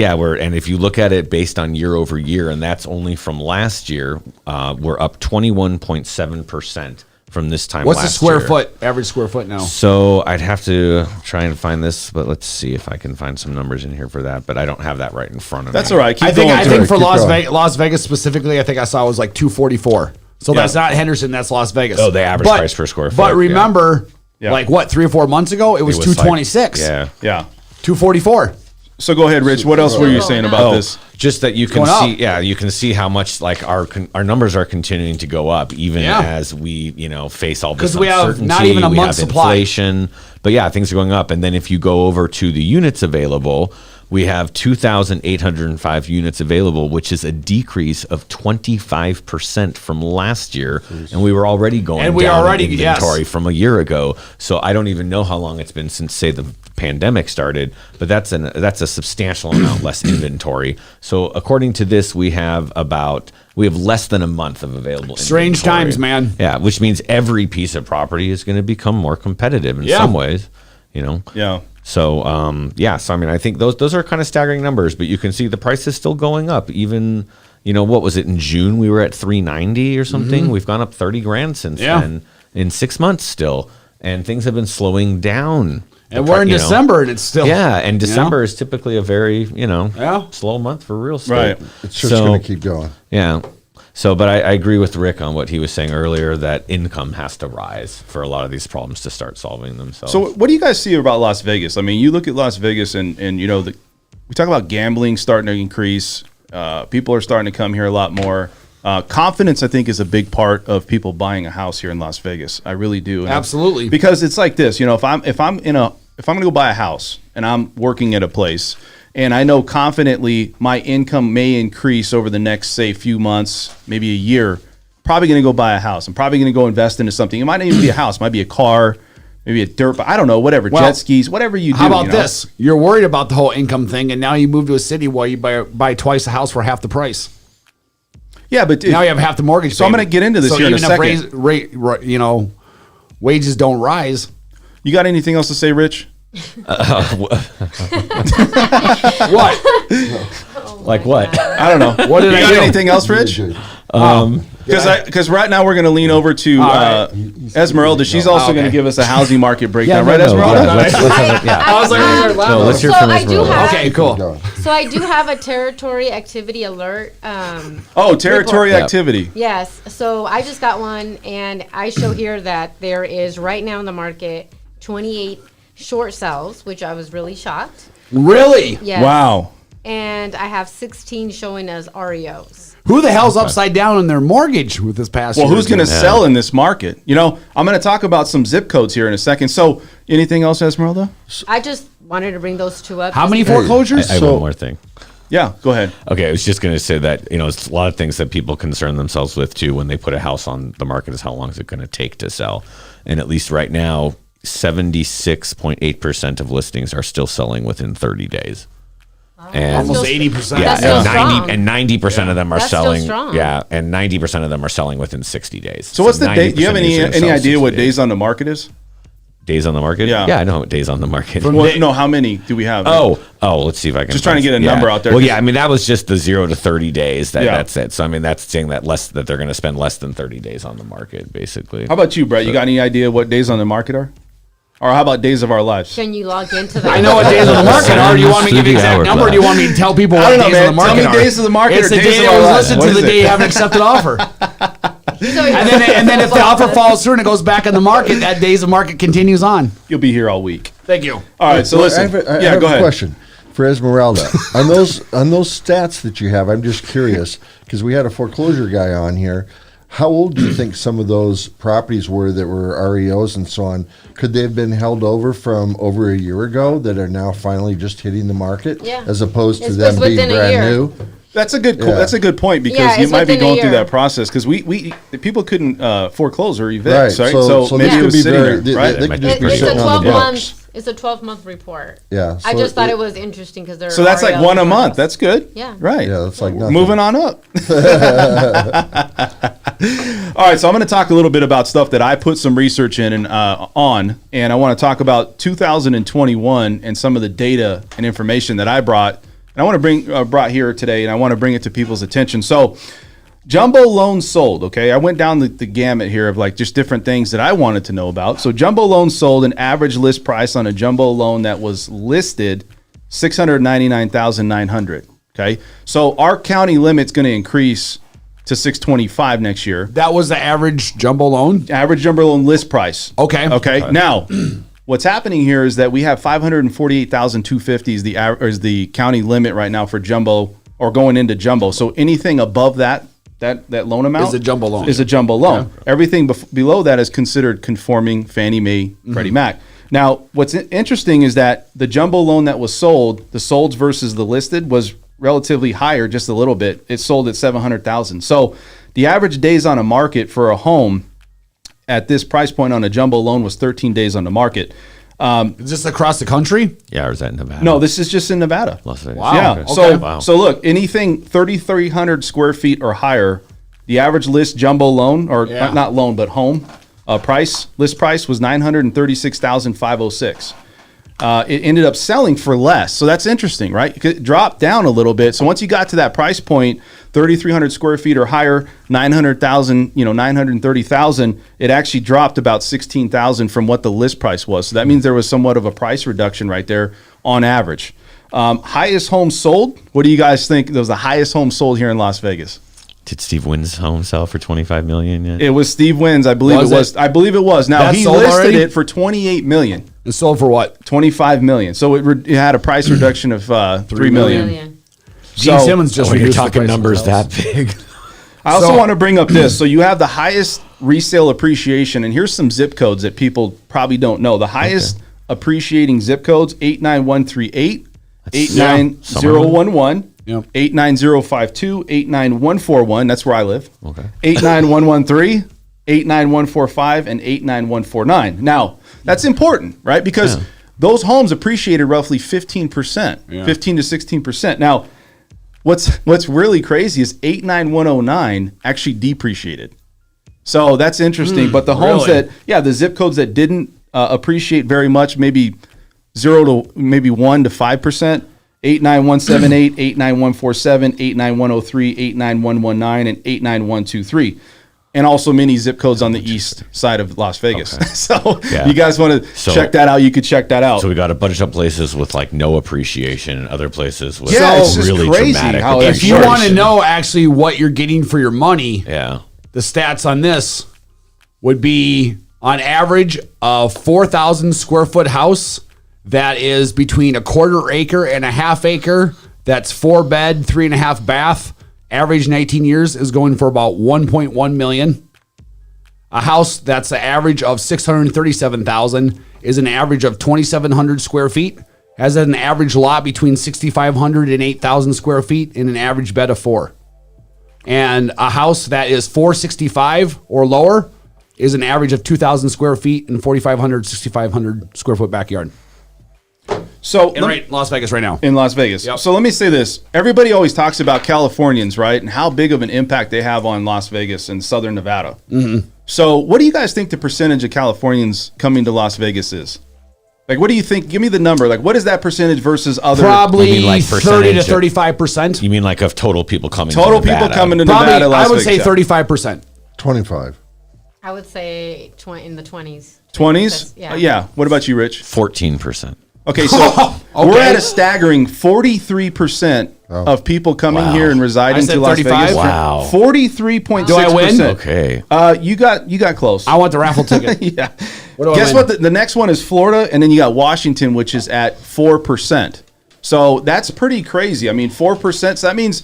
if you look at it based on year over year, and that's only from last year, we're up 21.7%. From this time What's last the year. average square foot now? So I'd have to try and find this, but let's see if I can find some numbers in here for that. But I don't have that right in front of me. That's all right. I think for Keep Las going. Vegas specifically, I think I saw it was like 244. So that's not Henderson, that's Las Vegas. Oh, the average price per square foot. But remember, Yeah. like what, 3 or 4 months ago, it was It was 226. Yeah. 244. So go ahead, Rich. What else were you saying about this? Just that you can going up. see, you can see how much like our numbers are continuing to go up, even Yeah. as we, face all this 'Cause we have uncertainty. not even a we month's have supply. inflation, but yeah, things are going up. And then if you go over to the units available, we have 2,805 units available, which is a decrease of 25% from last year, and we were already going And we down already- in inventory from a year ago. So I don't even know how long it's been since, say, the pandemic started, but that's a substantial amount less inventory. So according to this, we have less than a month of available Strange inventory. times, man. Yeah, which means every piece of property is going to become more competitive in Yeah. some ways, Yeah. So so I mean, I think those are kind of staggering numbers, but you can see the price is still going up. Even what was it in June? We were at 390 or something. We've gone up 30 grand since then in 6 months still, and things have been slowing down. And we're in December and it's still. And December is typically a very slow month for real estate. Right. It's just going to keep going. Yeah. So, but I agree with Rick on what he was saying earlier, that income has to rise for a lot of these problems to start solving themselves. So what do you guys see about Las Vegas? I mean, you look at Las Vegas and we talk about gambling starting to increase. People are starting to come here a lot more. Confidence, I think, is a big part of people buying a house here in Las Vegas. I really do. And Absolutely. because it's like this, if I'm going to go buy a house and I'm working at a place and I know confidently my income may increase over the next, say, few months, maybe a year, probably going to go buy a house. I'm probably going to go invest into something. It might not even be a house. It might be a car, maybe a dirt bike. I don't know, whatever, Well, jet skis, whatever you do. How about this? You're worried about the whole income thing, and now you move to a city where you buy twice the house for half the price. Yeah, but Now you have half the mortgage. So I'm gonna get into this here in a second. Even if wages don't rise. you got anything else to say, Rich? What? like what? I don't know. What did you I got do? anything else, Rich? Because right now we're going to lean over to Esmeralda. She's also going to give us a housing market breakdown, right, Esmeralda? Let's have it, yeah. I was like, No, let's hear So from I do Esmeralda. have- okay, cool. Going. So I do have a territory activity alert. Oh, territory Report. activity. Yes. So I just got one, and I show here that there is right now in the market 28 short sales, which I was really shocked. Really? Yes. Wow. And I have 16 showing as REOs. Who the hell's upside down on their mortgage with this past Well, year? who's going to sell in this market? I'm going to talk about some zip codes here in a second. So, anything else, Esmeralda? I just wanted to bring those two up. How just many because- foreclosures? I have one more thing. Yeah, go ahead. Okay, I was just going to say that, it's a lot of things that people concern themselves with too when they put a house on the market is how long is it going to take to sell. And at least right now, 76.8% of listings are still selling within 30 days. And Almost still- 80%. yeah, That's still and strong. 90% of them are That's still selling. strong. Yeah, and 90% of them are selling within 60 days. So, what's the date? Do you have 90% usually any sell idea 60 what days on the market is? Days on the market? Yeah. Yeah, I know what days on the market. Well, no, how many do we have? Oh, let's see if I can. Just trying to find- get a number out there. Well, yeah, I mean that was just the 0 to 30 days. Yeah. That's it. So I mean that's saying that that they're going to spend less than 30 days on the market, basically. How about you, Brett? You got any idea what days on the market are? Or how about days of our lives? Can you log into the? I know what days on the market are. Do you want me to give you an exact number, or do you want me to tell people I what don't know, days on man. the market Tell me are? days of the market It's or the days day of that our was lives. listed What to is the it? day you have an accepted offer. And then if the offer falls through and it goes back on the market, that days of market continues on. You'll be here all week. Thank you. All right, so listen. I have go a ahead. question for Esmeralda. on those stats that you have, I'm just curious because we had a foreclosure guy on here. How old do you think some of those properties were that were REOs and so on? Could they have been held over from over a year ago that are now finally just hitting the market, as opposed to It's them being within a brand year. new? That's a good. That's a good point because Yeah, you it's might be within a going through year. that process because we people couldn't foreclose or evict, Right. right? So So maybe this it could was be sitting very- there, right? they could just be It's a sitting on the 12 books. month. It's a 12-month report. Yeah, I so just thought it- it was interesting because they're. So that's like REOs one a and month. REOs. That's good. Yeah. Right. Yeah, that's like nothing. Moving on up. All right, so I'm going to talk a little bit about stuff that I put some research in and and I want to talk about 2021 and some of the data and information that I brought. And I want to brought here today, and I want to bring it to people's attention. So, jumbo loans sold. Okay, I went down the gamut here of like just different things that I wanted to know about. So, jumbo loans sold, an average list price on a jumbo loan that was listed $699,900. Okay, so our county limit's going to increase to $625 next year. That was the average jumbo loan. Average jumbo loan list price. Okay. Okay. Now, what's happening here is that we have 548,250 is the county limit right now for jumbo or going into jumbo. So anything above that loan amount Is a jumbo loan. Is a jumbo loan. Okay. Everything below that is considered conforming Fannie Mae, Freddie Mac. Now, what's interesting is that the jumbo loan that was sold, the solds versus the listed, was relatively higher, just a little bit. It sold at 700,000. So the average days on a market for a home at this price point on a jumbo loan was 13 days on the market. Is this across the country? Yeah, or is that in Nevada? No, this is just in Nevada. Las Vegas. Wow. Yeah. Okay. So Wow. so look, anything 3,300 square feet or higher, the average list jumbo loan or not loan but home list price was $936,506. It ended up selling for less. So that's interesting, right? It dropped down a little bit. So once you got to that price point, 3,300 square feet or higher, 900,000, 930,000, it actually dropped about 16,000 from what the list price was. So that means there was somewhat of a price reduction right there on average. Highest home sold. What do you guys think was the highest home sold here in Las Vegas? Did Steve Wynn's home sell for $25 million yet? It was Steve Wynn's. I believe Was it was. it? I believe it was. Now That he sold listed already? it for $28 million. It sold for what? $25 million. So it had a price reduction of $3 million. Million. Gene So- Simmons just When you're reduced the talking price of numbers the house. that big. I also So- want to bring up this. So you have the highest resale appreciation, and here's some zip codes that people probably don't know. The highest appreciating zip codes: 89138, 89011, Yep. 89052, 89141. That's where I live. Okay. 89113, 89145, and 89149. Now, that's important, right? Because those homes appreciated roughly 15%, 15 to 16%. Now, what's really crazy is 89109 actually depreciated. So that's interesting. But the homes really? the zip codes that didn't appreciate very much, maybe 0 to maybe 1 to 5%, 89178, 89147, 89103, 89119, and 89123. And also many zip codes on the east side of Las Vegas. Okay. So Yeah. you guys want to check that out, you could check that out. So we got a bunch of places with like no appreciation and other places with Yeah, it's just really crazy dramatic how it- If you Sure. want to know actually what you're getting for your money, Yeah. the stats on this would be on average a 4,000 square foot house that is between a quarter acre and a half acre. That's 4 bed, 3.5 bath. Average 19 years is going for about 1.1 million. A house that's the average of 637,000 is an average of 2,700 square feet. Has an average lot between 6,500 and 8,000 square feet and an average bed of 4. And a house that is 465 or lower is an average of 2,000 square feet and 4,500, 6,500 square foot backyard. So In Las Vegas right now. in Las Vegas. Yep. So let me say this. Everybody always talks about Californians, right? And how big of an impact they have on Las Vegas and Southern Nevada. Mm-hmm. So what do you guys think the percentage of Californians coming to Las Vegas is? Like, what do you think? Give me the number. Like, what is that percentage versus other? Probably You mean like 30 to percentage of- 35%. You mean like of total people coming Total to people Nevada? coming to Probably, Nevada, Las I would Vegas. say 35%. 25. I would say in the 20s. 20s? Yeah. Yeah. What about you, Rich? 14%. Okay, so we're at a staggering 43% of people coming Wow. here and I residing said to Las 35? Vegas. Wow. 43.6%. Do I win? Okay. You got close. I want the raffle ticket. Yeah. What do I Guess win? what? The next one is Florida, and then you got Washington, which is at 4%. So that's pretty crazy. I mean, 4%. So that means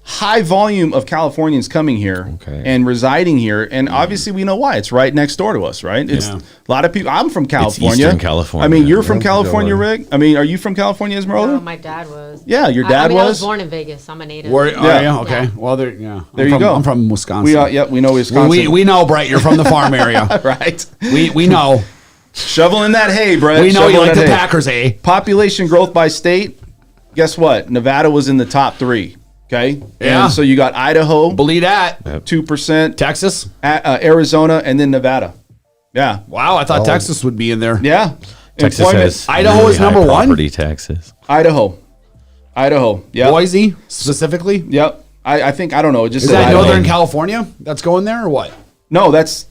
high volume of Californians coming here Okay. and residing here, and obviously we know why. It's right next door to us, right? It's Yeah. a lot of people. I'm from California. Eastern California. I mean, you're from Yeah, California, Delaware. Rick. I mean, are you from California, Esmeralda? No, my dad was. Yeah, your I dad mean, I was? was born in Vegas. I'm a native. Where, Yeah. yeah. Okay. Yeah. Well, there. Yeah. There I'm you from, go. I'm from Wisconsin. We know Wisconsin. We know, Brett. You're from the farm area. right. We know. Shoveling that hay, Brett. We know you Shoveling like that the hay. Packers, eh? Population growth by state. Guess what? Nevada was in the top 3. Okay. Yeah. And so you got Idaho, Believe that. 2%, Texas. Arizona, and then Nevada. Yeah. Wow, I thought Texas would be in there. Yeah. Texas Employment. has Idaho really is number high one? property taxes. Idaho. Yeah. Boise specifically. Yep. I think I don't know. It just Is said that Idaho. Northern California that's going there or what? No, that's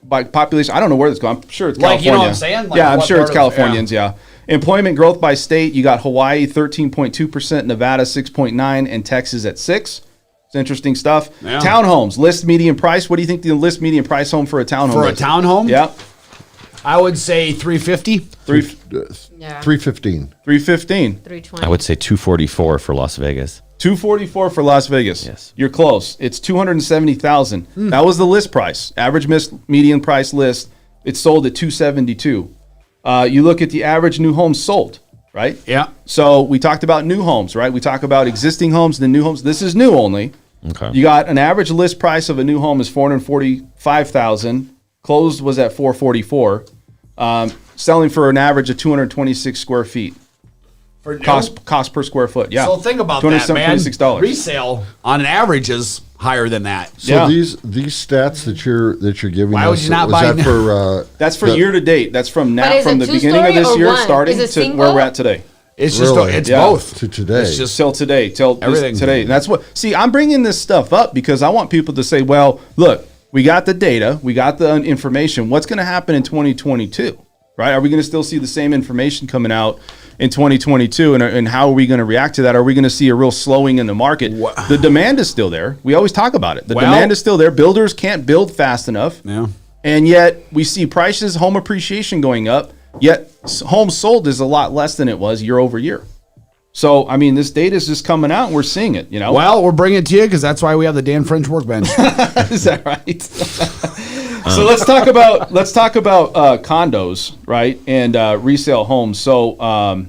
by population. I don't know where that's going. I'm sure it's Like, California. you know what I'm saying? Like, yeah, I'm what sure it's part of- Californians. Yeah. Employment growth by state. You got Hawaii 13.2%, Nevada 6.9%, and Texas at 6%. It's interesting stuff. Yeah. Townhomes list median price. What do you think the list median price home for a townhome? For a is? townhome? Yeah. I would say 350. Yeah. 315. 315. 320. I would say 244 for Las Vegas. 244 for Las Vegas. Yes. You're close. It's 270,000. That was the list price. Average median price list. It's sold at 272. You look at the average new home sold, right? Yeah. So we talked about new homes, right? We talk about existing homes, then new homes. This is new only. Okay. You got an average list price of a new home is 445,000. Closed was at 444. Selling for an average of 226 square feet. For new? Cost per square foot. Yeah. So think about that, man. $226. Resale on an average is higher than that. So Yeah. these stats that you're giving Why us, would you not was buy that for That's for year to date. That's from But now, is from it the beginning of two-story this or year one? starting Is it to where single? we're at today. It's just Really? it's Yeah. both. to today? It's just Till today, till Everything. today. And that's what. See, I'm bringing this stuff up because I want people to say, "Well, look, we got the data, we got the information. What's going to happen in 2022? Right? Are we going to still see the same information coming out in 2022? And how are we going to react to that? Are we going to see a real slowing in the market? The demand is still there. We always talk about it. The Well- demand is still there. Builders can't build fast enough. Yeah. And yet we see prices, home appreciation going up. Yet homes sold is a lot less than it was year over year. So, I mean, this data is just coming out and we're seeing it, you know? Well, we're bringing it to you because that's why we have the Dan French workbench. Is that right? So let's talk about condos, right? And resale homes. So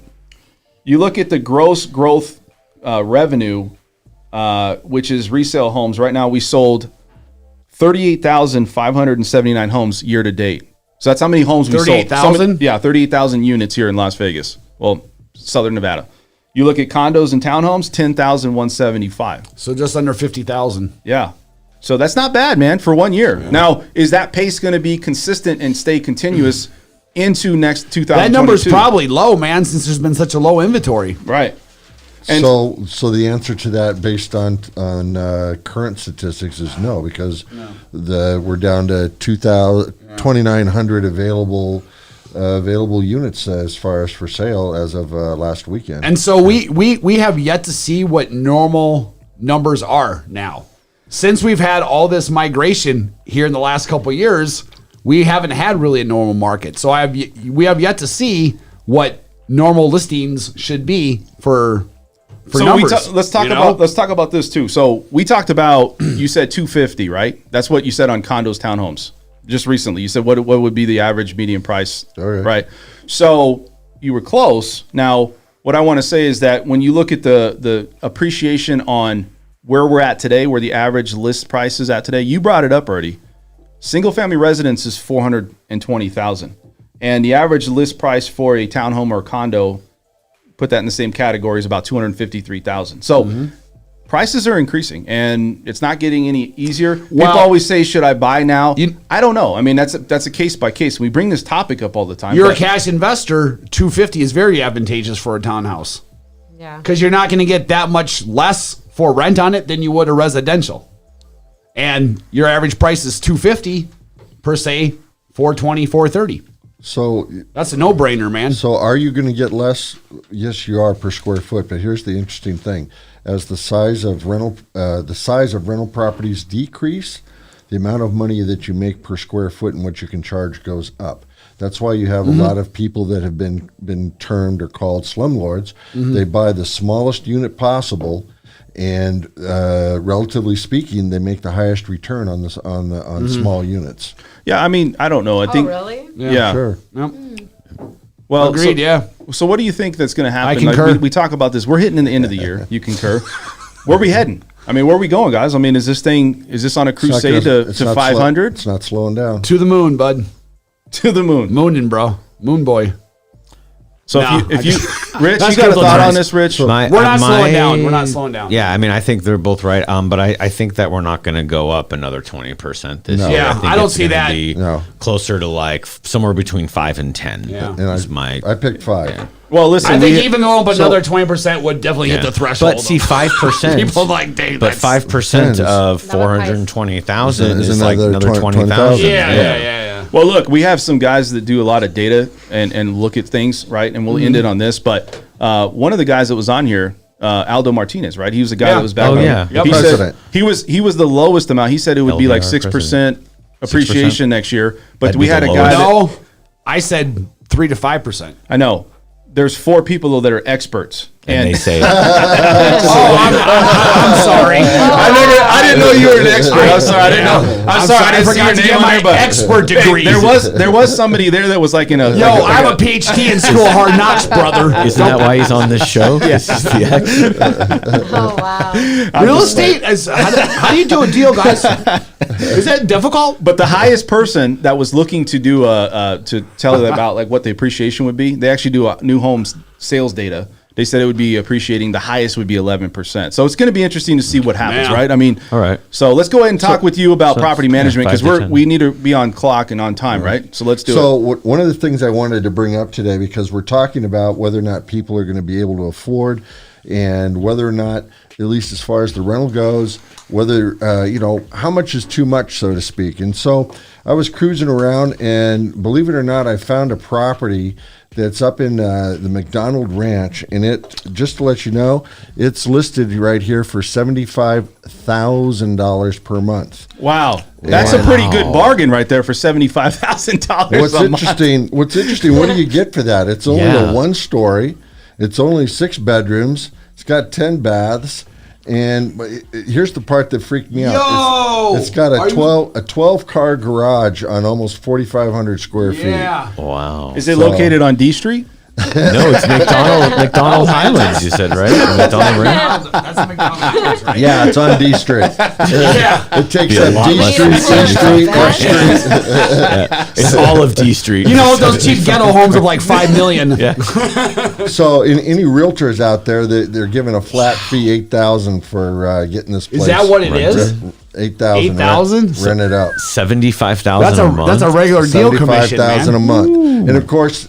you look at the gross growth revenue, which is resale homes. Right now we sold 38,579 homes year to date. So that's how many homes we sold. 38,000? Yeah, 38,000 units here in Las Vegas. Well, Southern Nevada. You look at condos and townhomes, 10,175. So just under 50,000. Yeah. So that's not bad, man, for 1 year. Now, is that pace going to be consistent and stay continuous into next 2022? That number's probably low, man, since there's been such a low inventory. Right. And- So the answer to that, based on current statistics, is no, because we're down to 2,900 available units as far as for sale as of last weekend. And so we have yet to see what normal numbers are now. Since we've had all this migration here in the last couple of years, we haven't had really a normal market. So we have yet to see what normal listings should be for numbers. let's talk about this too. So we talked about you said 250, right? That's what you said on condos, townhomes. Just recently, you said what would be the average median price, Okay. right? So you were close. Now, what I want to say is that when you look at the appreciation on where we're at today, where the average list price is at today, you brought it up already. Single family residence is 420,000, and the average list price for a townhome or condo, put that in the same category, is about 253,000. So prices are increasing, and it's not getting any easier. People always say, "Should I buy now?" I don't know. I mean, that's a case by case. We bring this topic up all the time. You're a but- cash investor, 250 is very advantageous for a townhouse Yeah. because you're not going to get that much less for rent on it than you would a residential. And your average price is 250 per se, 420, 430. So That's a no-brainer, man. So are you going to get less? Yes, you are per square foot. But here's the interesting thing: as the size of rental properties decrease, the amount of money that you make per square foot and what you can charge goes up. That's why you have a lot of people that have been termed or called slumlords. They buy the smallest unit possible, and relatively speaking, they make the highest return on small units. Yeah, I mean, I don't know. I think. Really? Yeah. Sure. Yep. Well, Agreed, So what do you think that's going to happen? I concur. We talk about this. We're hitting in the end of the year. You concur. Where are we heading? I mean, where are we going, guys? I mean, is this on a crusade to 500? It's not slowing down. To the moon, bud. To the moon. Mooning, bro. Moon boy. So No, if you Rich, That's you got a good thought advice. on this, Rich? We're not slowing down. We're not slowing down. Yeah, I mean, I think they're both right. But I think that we're not going to go up another 20% this year. Yeah, think I don't it's see gonna that. Be No. Closer to like somewhere between 5 and 10. Yeah. And I I picked 5. Well, listen. I think even going up another 20% would definitely hit the threshold. But see, 5%. People like, dang, But that's- 5% of Another price. 420,000 Is is like another another 20,000. 20,000. Yeah. Well, look, we have some guys that do a lot of data and look at things, right? And we'll end it on this. But one of the guys that was on here, Aldo Martinez, right? He was the guy Yeah. that was back. Oh, on. yeah. Yep. He said President. he was the lowest amount. He said it would be like LDR 6% appreciation next year. But That'd we be had the a guy. lowest. That, No, I said 3 to 5%. I know. There's 4 people though that are experts. And they say, I'm sorry. I didn't know you were an expert. I'm sorry. I didn't know. I'm sorry. I didn't see forgot your to name get on my there, but expert degree. there was somebody there that was like in a. Yo, I'm a PhD in School of Hard Knocks, brother. isn't that why he's on this show? Yes. He's the expert. Oh wow. Real estate is how do you do a deal, guys? Is that difficult? But the highest person that was looking to do to tell them about like what the appreciation would be, they actually do a new homes sales data. They said it would be appreciating. The highest would be 11%. So it's going to be interesting to see what happens, Man. right? I mean, All right. So let's go ahead and talk with you about property management because 5 to 10. we need to be on clock and on time, right? So let's do So it. one of the things I wanted to bring up today, because we're talking about whether or not people are going to be able to afford, and whether or not, at least as far as the rental goes, whether how much is too much, so to speak. And so I was cruising around, and believe it or not, I found a property that's up in the McDonald Ranch, and it, just to let you know, it's listed right here for $75,000 per month. Wow, that's a pretty good bargain right there for $75,000. What's interesting? What do you get for that? It's only Yeah. a 1-story. It's only 6 bedrooms. It's got 10 baths. And here's the part that freaked me out. Yo! It's got a 12 car garage on almost 4,500 square feet. Yeah. Wow. Is it located on D Street? No, it's McDonald Highlands, you said, right? McDonald Ranch? That's a McDonald's, right? Yeah, it's on D Street. Yeah. It takes Be a up lot D less Street, than C Street, F Street. It's all of D Street. You know those cheap ghetto homes of like $5 million. Yeah. So, in any realtors out there, they're giving a flat fee $8,000 for getting this place. Is that what it is? $8,000. $8,000? Rent it out. 75,000 a month. That's a regular deal commission, $75,000 a man. month. And of course,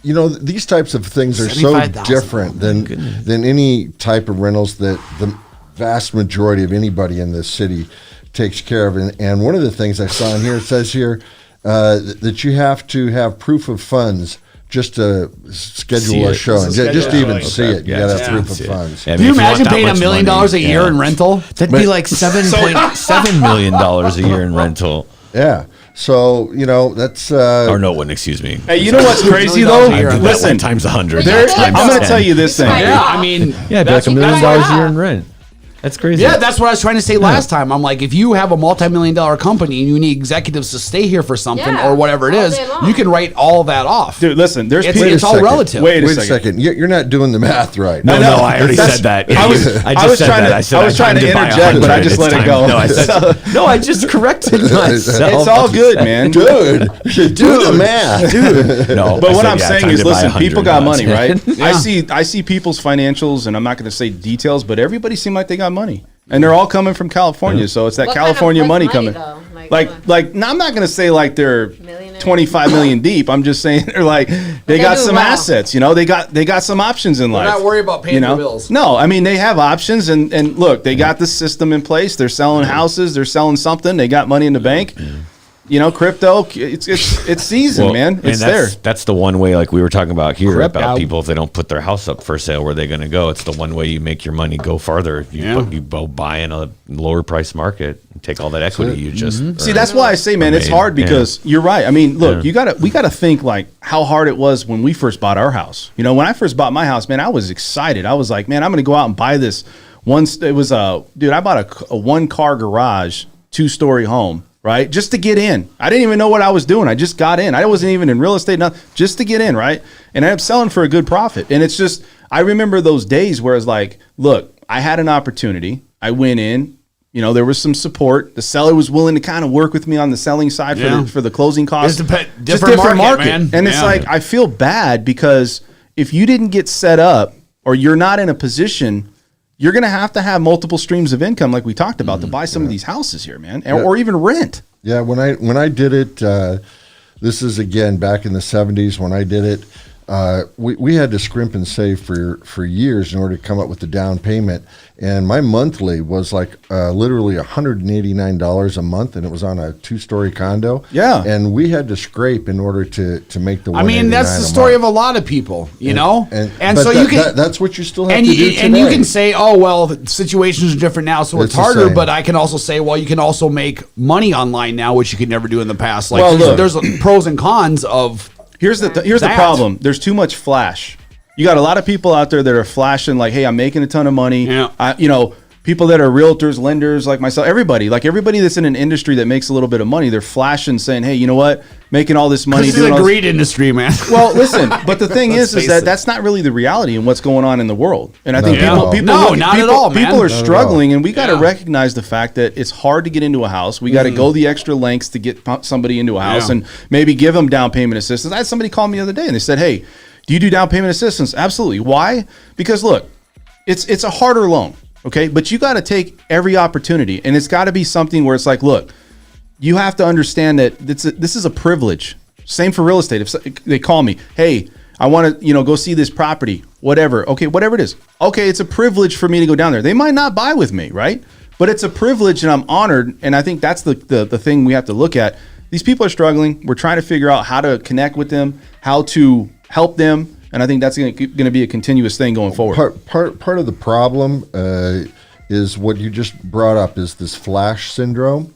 these types of things are so $75,000. different than any type of rentals that the vast majority of anybody in this city takes care of. And one of the things I saw in here, it says here that you have to have proof of funds just to schedule a show. And just to even see it, you got to have proof of funds. Yeah, I Do mean, you if want imagine that paying much $1 million money, a year in rental? That'd be like $7.7 million a year in rental. Yeah. So, that's... Or no one, excuse me. Hey, you know what's crazy though? I did that Listen, one times 100. I'm going to tell you this thing. Yeah, I mean, Yeah, it'd be like $1 million a year in rent. That's crazy. Yeah, that's what I was trying to say last time. I'm like, if you have a multi-million-dollar company and you need executives to stay here for something Yeah, or whatever it all is, day long. you can write all that off. Dude, listen, there's It's, people. it's all second. relative. Wait a Wait a second. second. You're not doing the math right. No, know. I already That's- said that. I was just said trying that. to- I said I was I'm trying to buy interject, but I 100. just It's let it time. go. No, I just corrected myself. It's all good, man. Dude, do the math. No, But I what said, I'm yeah, saying time is, to buy listen, 100 people got lots. money, right? Yeah. I see people's financials, and I'm not going to say details, but everybody seem like they got money, and they're all coming from California. So it's that What kind of California place money money, coming. though? No, I'm not going to say like they're Millionaire? 25 million deep. I'm just saying they're like they got do some well. assets. They got some options in life. not worried about paying their bills. No, I mean they have options, and look, they got the system in place. They're selling houses. They're selling something. They got money in the bank. You know, crypto, it's season, man. It's there. That's the one way, like we were talking about here, Crypto. about people, if they don't put their house up for sale, where they're going to go. It's the one way you make your money go farther. You go buy in a lower price market and take all that equity you just See, that's why I say, man, it's hard because you're right. I mean, look, we gotta think like how hard it was when we first bought our house. You know, when I first bought my house, man, I was excited. I was like, man, I'm gonna go out and buy this one. It was dude, I bought a 1-car garage, 2-story home. Right, just to get in. I didn't even know what I was doing. I just got in. I wasn't even in real estate, nothing, just to get in, right? And I ended up selling for a good profit. And it's just, I remember those days where it's like, look, I had an opportunity. I went in. You know, there was some support. The seller was willing to kind of work with me on the selling side for the closing costs. It's different market, man. And it's like, I feel bad because if you didn't get set up or you're not in a position, you're going to have multiple streams of income, like we talked about, to buy some of these houses here, man, or even rent. Yeah, when I did it, this is again back in the 70s when I did it. We had to scrimp and save for years in order to come up with the down payment, and my monthly was like literally $189 a month, and it was on a 2-story condo. Yeah, and we had to scrape in order to make the. I mean, that's the story of a lot of people, you know. And so you can. That's what you still have to do today. And you can say, oh well, the situations are different now, so it's harder. But I can also say, well, you can also make money online now, which you could never do in the past. Like, well, there's pros and cons of. Here's the problem. There's too much flash. You got a lot of people out there that are flashing like, hey, I'm making a ton of money. Yeah. You know, people that are realtors, lenders like myself, everybody that's in an industry that makes a little bit of money, they're flashing saying, hey, you know what? Making all this money. This is a greed industry, man. Well, listen, but the thing is that's not really the reality and what's going on in the world. And I think people are struggling, and we got to recognize the fact that it's hard to get into a house. We got to go the extra lengths to get somebody into a house and maybe give them down payment assistance. I had somebody call me the other day and they said, hey, do you do down payment assistance? Absolutely. Why? Because look, it's a harder loan. Okay, but you got to take every opportunity, and it's got to be something where it's like, look, you have to understand that this is a privilege. Same for real estate. If they call me, hey, I want to, go see this property, whatever. Okay, whatever it is. Okay, it's a privilege for me to go down there. They might not buy with me, right? But it's a privilege, and I'm honored. And I think that's the thing we have to look at. These people are struggling. We're trying to figure out how to connect with them, how to help them. And I think that's going to be a continuous thing going forward. Part of the problem is what you just brought up is this flash syndrome.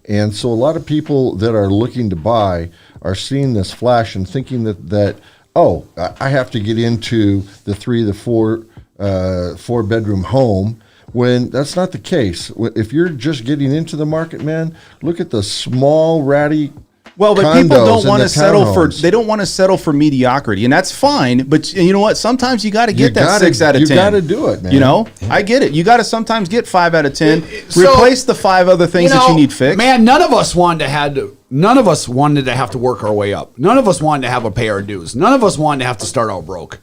And so a lot of people that are looking to buy are seeing this flash and thinking that I have to get into the 3 to 4 bedroom home, when that's not the case. If you're just getting into the market, man, look at the small ratty. Well, but people don't want to settle for mediocrity, and that's fine. But you know what? Sometimes you got to get that 6 out of 10. You got to do it, man. You know, I get it. You got to sometimes get 5 out of 10. Replace the 5 other things that you need fixed. Man, none of us wanted to have to work our way up. None of us wanted to have to pay our dues. None of us wanted to have to start out broke.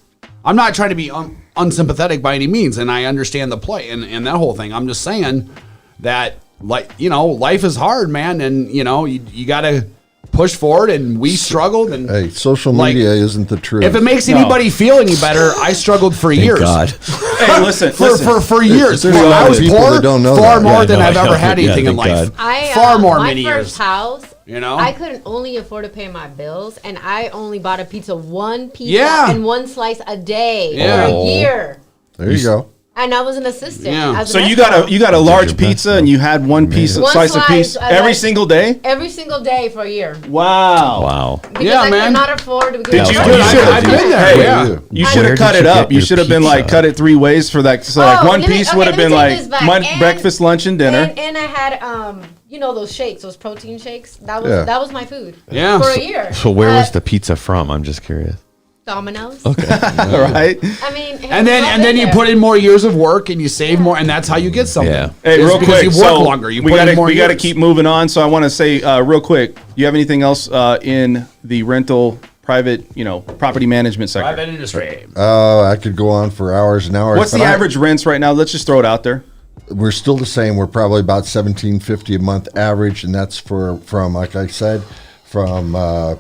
I'm not trying to be unsympathetic by any means, and I understand the play and that whole thing. I'm just saying that, life is hard, man, and you got to push forward, and we struggled. And hey, social media isn't the truth. If it makes anybody feel any better, I struggled for years. God. Hey, listen, for years. I was poor far more than I've ever had anything in life. Many years. My first house, You know, I couldn't only afford to pay my bills, and I only bought a pizza, one pizza and one slice a day for a year. There you go. And I was an assistant. Yeah. So you got a large pizza, and you had one slice of pizza every single day. Every single day for a year. Wow. Because I could not afford to. Did you? I've been there. You should have cut it up. You should have been like cut it 3 ways for that. So like one piece would have been like breakfast, lunch, and dinner. And I had those shakes, those protein shakes. That was my food. Yeah. For a year. So where was the pizza from? I'm just curious. Domino's. Okay. Right. I mean, and then you put in more years of work and you save more, and that's how you get something. Yeah. Hey, real quick. You work longer. We got to keep moving on. So I want to say real quick. Do you have anything else in the rental private, property management sector? Private industry. I could go on for hours and hours. What's the average rents right now? Let's just throw it out there. We're still the same. We're probably about $1,750 a month average, and that's from like I said, from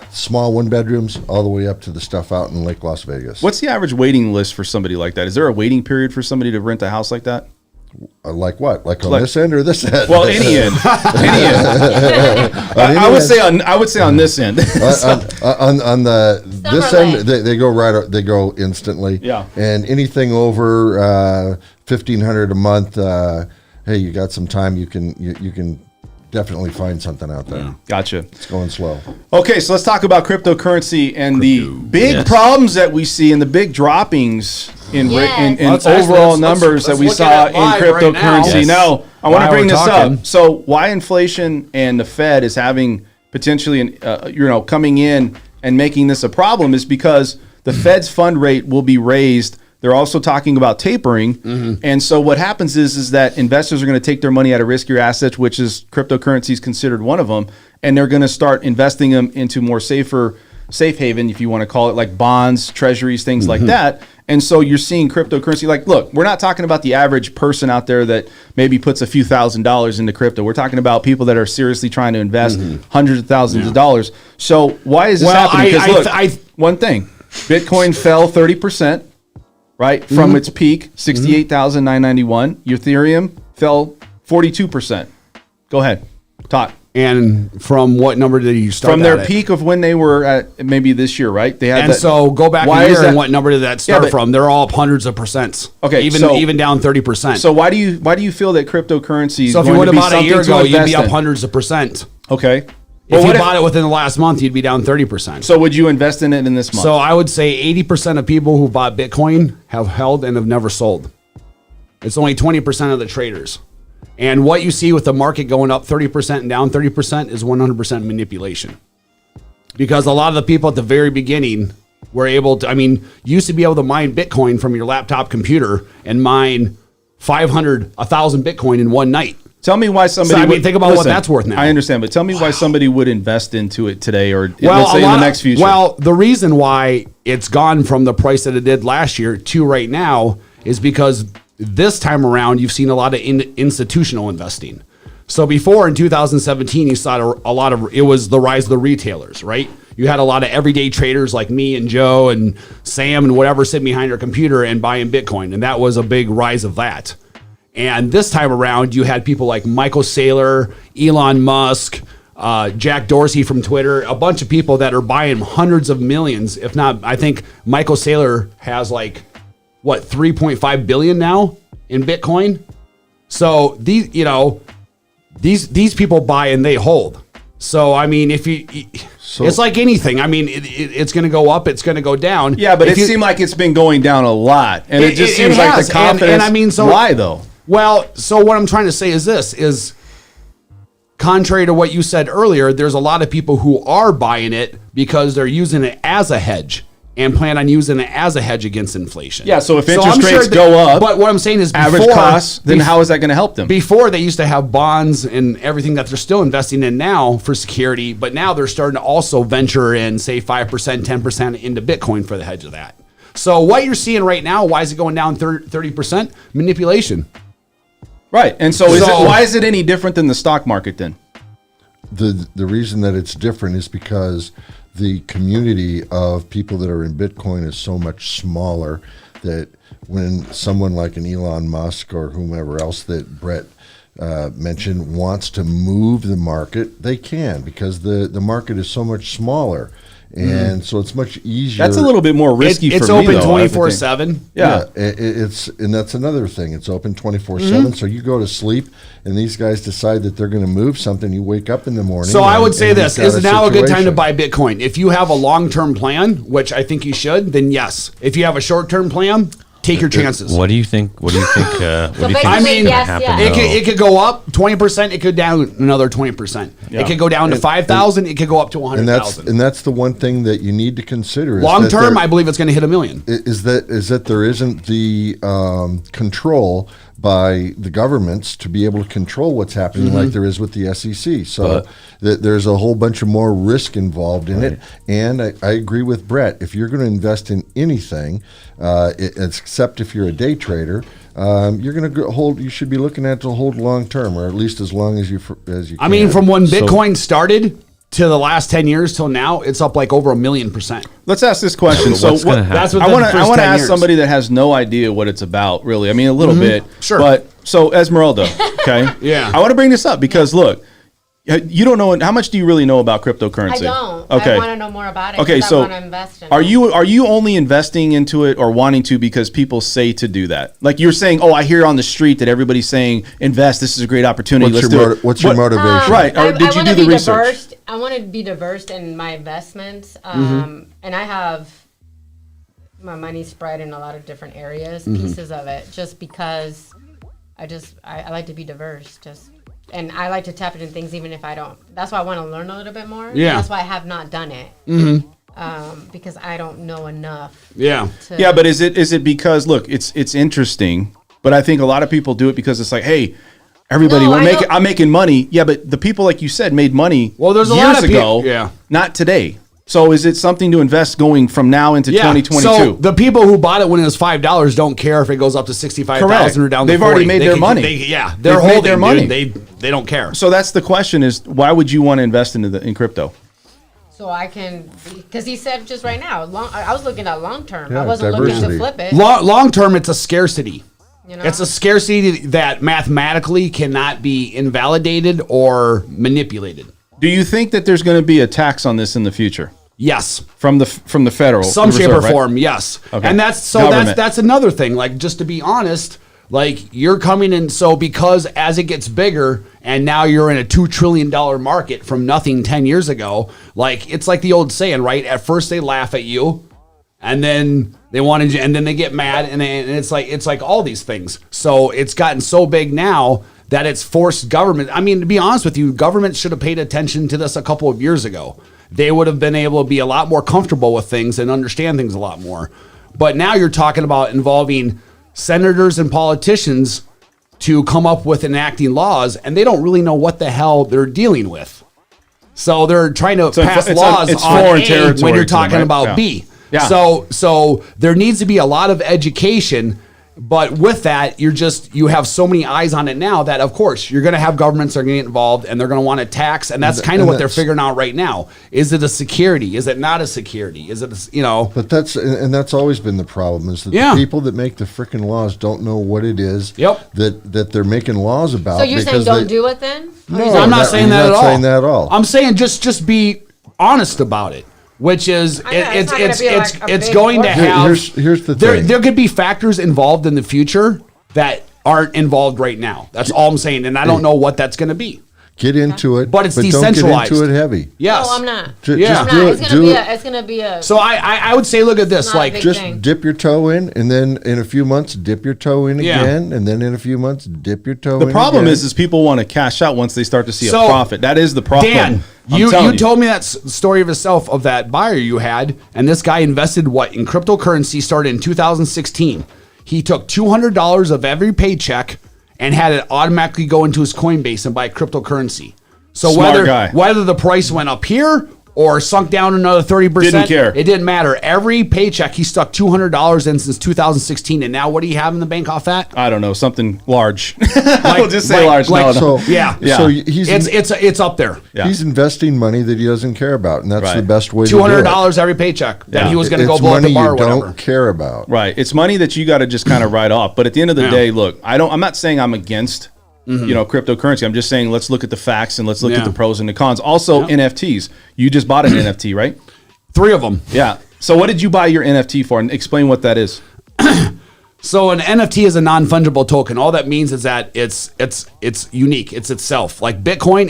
small 1 bedrooms all the way up to the stuff out in Lake Las Vegas. What's the average waiting list for somebody like that? Is there a waiting period for somebody to rent a house like that? Like what? Like on this end or this end? Well, any end. Any end. I would say on this end. on the this end, they go right. They go instantly. Yeah. And anything over $1,500 a month, hey, you got some time. You can definitely find something out there. Yeah. Gotcha. It's going slow. Okay, so let's talk about cryptocurrency and the big problems that we see and the big droppings in overall numbers that we saw in cryptocurrency. Yes. Now, I want to bring this talking. up. So, why inflation and the Fed is having potentially, coming in and making this a problem is because the Fed's fund rate will be raised. They're also talking about tapering. And so what happens is that investors are going to take their money out of riskier assets, which is cryptocurrency is considered one of them, and they're going to start investing them into more safe haven, if you want to call it, like bonds, treasuries, things like that. And so you're seeing cryptocurrency. Like, look, we're not talking about the average person out there that maybe puts a few $1,000s into crypto. We're talking about people that are seriously trying to invest hundreds of thousands of dollars. So why is this happening? Because one thing, Bitcoin fell 30%. Right from its peak, 68,991. Ethereum fell 42%. Go ahead, talk. And from what number did you start? From their peak of when they were at maybe this year, right? They had. And so go back a year and what number did that start but, from? They're all up hundreds of percents. Okay, even down 30%. So why do you feel that cryptocurrency? So if you would have bought a year ago, you'd be up hundreds of percent. Okay. If you bought it within the last month, you'd be down 30%. So would you invest in it in this month? So I would say 80% of people who bought Bitcoin have held and have never sold. It's only 20% of the traders. And what you see with the market going up 30% and down 30% is 100% manipulation. Because a lot of the people at the very beginning were able to, used to be able to mine Bitcoin from your laptop computer and mine 500, 1,000 Bitcoin in one night. Tell me why somebody. So, think about what that's worth now. I understand, but tell me why somebody would invest into it today, or let's say in the next future. Well, the reason why it's gone from the price that it did last year to right now is because this time around you've seen a lot of institutional investing. So before in 2017, you saw a lot of it was the rise of the retailers, right? You had a lot of everyday traders like me and Joe and Sam and whatever sitting behind their computer and buying Bitcoin, and that was a big rise of that. And this time around, you had people like Michael Saylor, Elon Musk, Jack Dorsey from Twitter, a bunch of people that are buying hundreds of millions. If not, I think Michael Saylor has 3.5 billion now in Bitcoin. So these people buy and they hold. So it's like anything. It's going to go up, it's going to go down. Yeah, but it seemed like it's been going down a lot, and it just seems like the confidence. Why though? Well, so what I'm trying to say is this is contrary to what you said earlier, there's a lot of people who are buying it because they're using it as a hedge and plan on using it as a hedge against inflation. Yeah, so if interest rates go up, but what I'm saying is average costs, then how is that going to help them? Before they used to have bonds and everything that they're still investing in now for security, but now they're starting to also venture in, say, 5%, 10% into Bitcoin for the hedge of that. So what you're seeing right now, why is it going down 30%? Manipulation. Right. And so why is it any different than the stock market then? The reason that it's different is because the community of people that are in Bitcoin is so much smaller that when someone like an Elon Musk or whomever else that Brett mentioned wants to move the market, they can because the market is so much smaller. And so it's much easier. That's a little bit more risky for me, It's open 24/7. Yeah. And that's another thing. It's open 24/7. So you go to sleep and these guys decide that they're going to move something. You wake up in the morning. So I would say this is now a good time to buy Bitcoin. If you have a long-term plan, which I think you should, then yes. If you have a short-term plan, take your chances. What do you think? What do you think? Happen? It could go up 20%. It could down another 20%. Yeah. It could go down to 5,000. It could go up to 100,000. And that's the one thing that you need to consider. Long term, I believe it's going to hit $1 million. Is that there isn't the control by the governments to be able to control what's happening like there is with the SEC. So there's a whole bunch of more risk involved in it. And I agree with Brett. If you're going to invest in anything, except if you're a day trader, you're going to hold. You should be looking at to hold long term, or at least as long as you can. From when Bitcoin started to the last 10 years till now, it's up like over 1,000,000%. Let's ask this question. So I want to ask somebody that has no idea what it's about, really. A little bit. Sure. But So Esmeralda, okay? Yeah. I want to bring this up because look, you don't know how much do you really know about cryptocurrency? I don't. Okay. I want to know more about it. Okay, 'cause so I want to invest in are it. you only investing into it or wanting to because people say to do that? Like you're saying, oh, I hear on the street that everybody's saying invest. This is a great opportunity. What's Let's your do it. what's your motivation? Right. Or did you wanna do the be research? Diverse. I want to be diverse in my investments, Mm-hmm. and I have my money spread in a lot of different areas, Mm-hmm. pieces of it, just because I like to be diverse, and I like to tap into things even if I don't. That's why I want to learn a little bit more. Yeah. That's why I have not done it. Because I don't know enough. Yeah. Yeah, but is it because look, it's interesting, but I think a lot of people do it because it's like, hey, everybody, No, I'm making money. Yeah, but the people like you said made money. Well, there's a years lot of ago. peop- yeah. Not today. So is it something to invest going from now into 2022? So the people who bought it when it was $5 don't care if it goes up to 65,000 or down to They've 40. already made They their can- money. they're They've made holding their money. They don't care. So that's the question: is why would you want to invest in crypto? So I can, because he said just right now, I was looking at long term. Yeah, I wasn't looking diversity. to flip it. Long term, it's a scarcity. You know? It's a scarcity that mathematically cannot be invalidated or manipulated. Do you think that there's going to be a tax on this in the future Yes. from the federal, Some the shape or Reserve, right? form, yes. Okay. And that's Government. that's another thing. Like, just to be honest, like, you're coming in, so because as it gets bigger and now you're in a $2 trillion market from nothing 10 years ago, like, it's like the old saying, right? At first they laugh at you, and then they wanted you, and then they get mad, and it's like all these things. So it's gotten so big now that it's forced government. I mean, to be honest with you, government should have paid attention to this a couple of years ago. They would have been able to be a lot more comfortable with things and understand things a lot more. But now you're talking about involving senators and politicians to come up with enacting laws, and they don't really know what the hell they're dealing with. So they're trying to pass laws it's on foreign A territory when you're to them, talking right? about Yeah. B. Yeah. So there needs to be a lot of education, but with that, you have so many eyes on it now that, of course, you're going to have governments that are going to get involved, and they're going to want to tax, and that's kind of what they're figuring out right now. Is it a security? Is it not a security? Is it, But that's always been the problem, is that Yeah. the people that make the freaking laws don't know what it is Yep. that they're making laws about. So you're saying because don't do it then? No, I'm not saying that at all. saying that at all. I'm saying just be honest about it, which is I know, it's not gonna be like a it's big going to war. have. Here's the thing. There could be factors involved in the future that aren't involved right now. That's all I'm saying, and I don't know what that's going to be. Get into it, But it's don't decentralized. get into it heavy. Yes. No, I'm not. Yeah. Just I'm do not. it. It's gonna be a. So I would say, look at this, Not a like big Just thing. dip your toe in, and then in a few months, dip your toe in Yeah. again, and then in a few months, dip your toe in. The problem again. is people want to cash out once they start to see So, a profit. That is the problem. Dan, I'm you telling told me that story of yourself of that buyer you had, and this guy invested in cryptocurrency, started in 2016. He took $200 of every paycheck and had it automatically go into his Coinbase and buy cryptocurrency. So Smart guy. whether the price went up here or sunk down another 30%, Didn't care. It didn't matter. Every paycheck he stuck $200 in since 2016, and now what do you have in the bank off that? I don't know, something large. Like- We'll just say like- large. like- no. So Yeah. So he's It's up there. Yeah. he's investing money that he doesn't care about, and that's Right. the best way to do $200 every paycheck that Yeah. he was going to go It's blow at money the bar or you whatever. don't care about. Right. It's money that you got to just kind of write off. But at the end of the Yeah. day, look, I'm not saying I'm against cryptocurrency. I'm just saying let's look at the facts and let's look Yeah. at the pros and the cons. Also, NFTs. You just bought an NFT, right? 3 of them. Yeah. So what did you buy your NFT for? And explain what that is. So an NFT is a non-fungible token. All that means is that it's unique. It's itself. Like Bitcoin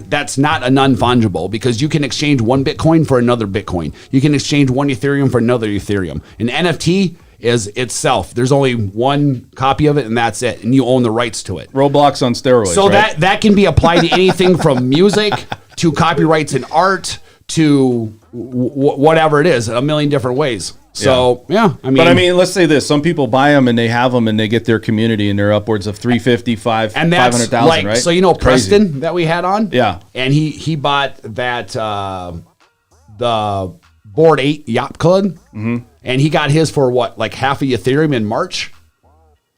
that's not a non-fungible, because you can exchange one Bitcoin for another Bitcoin. You can exchange one Ethereum for another Ethereum. An NFT is itself. There's only one copy of it, and that's it. And you own the rights to it. Roblox on steroids. So right? that can be applied to anything from music to copyrights in art to whatever it is, a million different ways. So yeah, I mean, But I mean, let's say this: some people buy them and they have them and they get their community and they're upwards of 350, and that's 500,000, like, right? so you know Crazy. Preston that we had on, Yeah. and he bought that the Board 8 Yacht Club, and he got his for what, like half a Ethereum in March.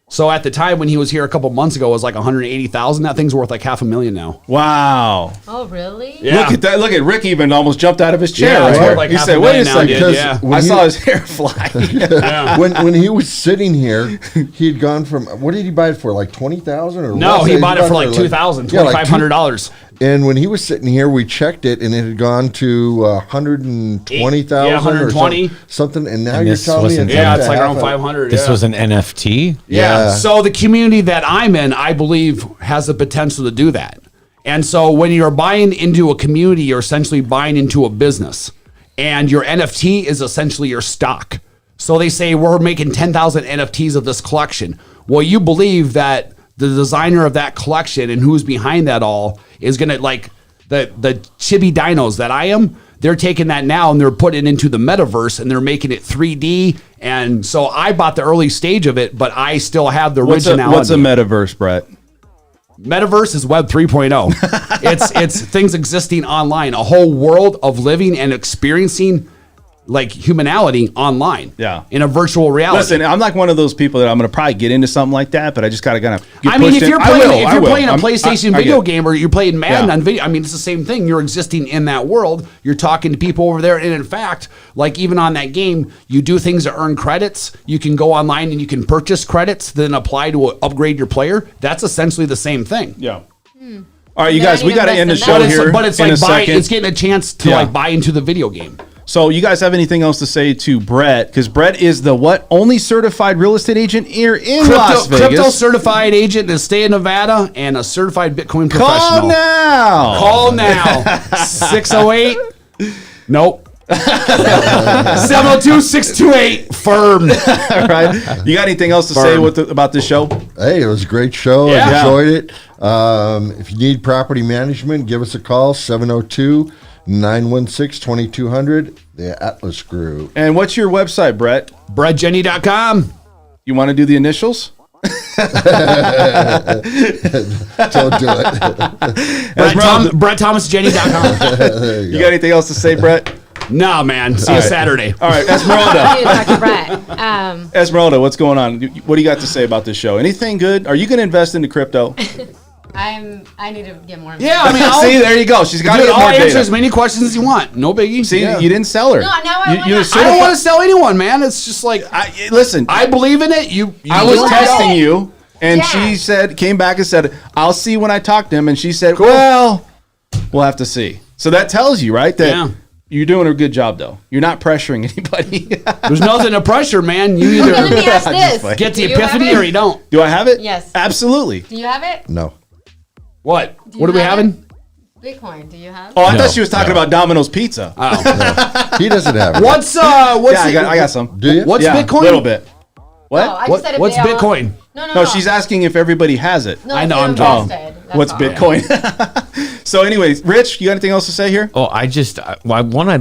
So at the time when he was here a couple months ago, it was like 180,000. That thing's worth like $500,000 now. Wow. Oh, really? Yeah. Look at that. Look at Rick even almost jumped out of his chair. Yeah, it's right? worth like He half said, a wait a million now, second. dude. Yeah. I saw his hair fly. When he was sitting here, he had gone from, what did he buy it for? Like 20,000 or No, what? he bought it for like $2,000, $2,500. And when he was sitting here, we checked it, and it had gone to 120,000 Yeah, 120. or something. And now And you're this telling me wasn't- it's Yeah, up it's to like half around a- 500. This yeah. was an NFT. Yeah. Yeah. So the community that I'm in, I believe, has the potential to do that. And so when you're buying into a community, you're essentially buying into a business. And your NFT is essentially your stock. So they say, we're making 10,000 NFTs of this collection. Well, you believe that the designer of that collection and who's behind that all is going to, like, the chibi dinos that I am, they're taking that now and they're putting it into the metaverse and they're making it 3D. And so I bought the early stage of it, but I still have the originality. What's a metaverse, Brett? Metaverse is Web 3.0. It's things existing online, a whole world of living and experiencing like humanality online. Yeah. In a virtual reality. Listen, I'm like one of those people that I'm going to probably get into something like that, but I just got to kind of. I mean, if you're playing, a I'm- PlayStation I video get it. game or you're playing Madden Yeah. on video, I mean, it's the same thing. You're existing in that world. You're talking to people over there. And in fact, like even on that game, you do things to earn credits. You can go online and you can purchase credits, then apply to upgrade your player. That's essentially the same thing. Yeah. All right, you Then I guys, need we to got to invest end the in show that. here. But it's in like a second. it's getting a chance to Yeah. like buy into the video game. So you guys have anything else to say to Brett? Because Brett is the what? Only certified real estate agent here in Las Vegas. Crypto certified agent in the state of Nevada and a certified Bitcoin Call professional. now. Call now. 608. Nope. 702-628 firm. All right. You got anything else to say about this show? Hey, it was a great show. Yeah. I enjoyed it. If you need property management, give us a call, 702-916-2200, the Atlas Group. And what's your website, Brett? BrettJenny.com. You want to do the initials? Don't do it. BrettThomasJenny.com. You got anything else to say, Brett? No, man. See you Saturday. All right, I Esmeralda. need to talk to Brett. Esmeralda, what's going on? What do you got to say about this show? Anything good? Are you going to invest into crypto? I need to get more. Yeah, I mean, I'll, See, there you go. She's got to dude, get I'll more answer data. as many questions as you want. No biggie. See, Yeah. you didn't sell her. No, now I wanna- you're I I certified- don't want to sell anyone, man. It's just like, Listen, I believe in it. You I was do it. testing you, and Yeah. she came back and said, "I'll see when I talk to him." And she said, "Well, we'll have to see." So that tells you, right, that Yeah. you're doing a good job, though. You're not pressuring anybody. There's nothing to pressure, man. You Okay, let either me ask this. get the Do you have epiphany it? or you don't. Do I have it? Yes. Absolutely. Do you have it? No. What? Do you What are we have having? Bitcoin. Do you have? Oh, I No. thought she was talking about Domino's Pizza. He doesn't have it. What's yeah, it- I got some. Do you? What's yeah, Bitcoin? A little bit. What? No, I just What- said if what's they all- Bitcoin? No, No, she's asking if everybody has it. No, I if know, you're I'm invested, that's What's all. Bitcoin? So, anyways, Rich, you got anything else to say here? Oh, I'd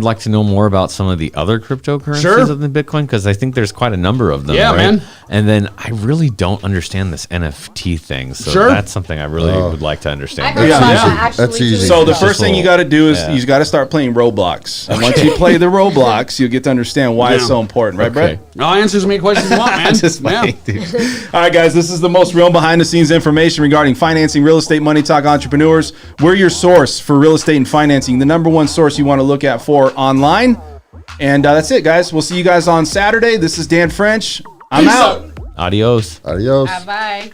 like to know more about some of the other cryptocurrencies Sure. other than Bitcoin because I think there's quite a number of them. Yeah, right? man. And then I really don't understand this NFT thing, so Sure. that's something I really would like to I understand. heard Yeah, about yeah. that actually. That's too. easy. So the Just first a thing you little- got to do is yeah. you got to start playing Roblox. And once you play the Roblox, you'll get to understand why it's Yeah. so important, right, Okay. Brett? I'll answer as many questions you want, man. Just Yeah. funny, dude. All right, guys, this is the most real behind-the-scenes information regarding financing real estate, money talk entrepreneurs. We're your source for real estate and financing, the number one source you want to look at for online. And that's it, guys. We'll see you guys on Saturday. This is Dan French. I'm Peace out. out. Adios. Adios. Bye.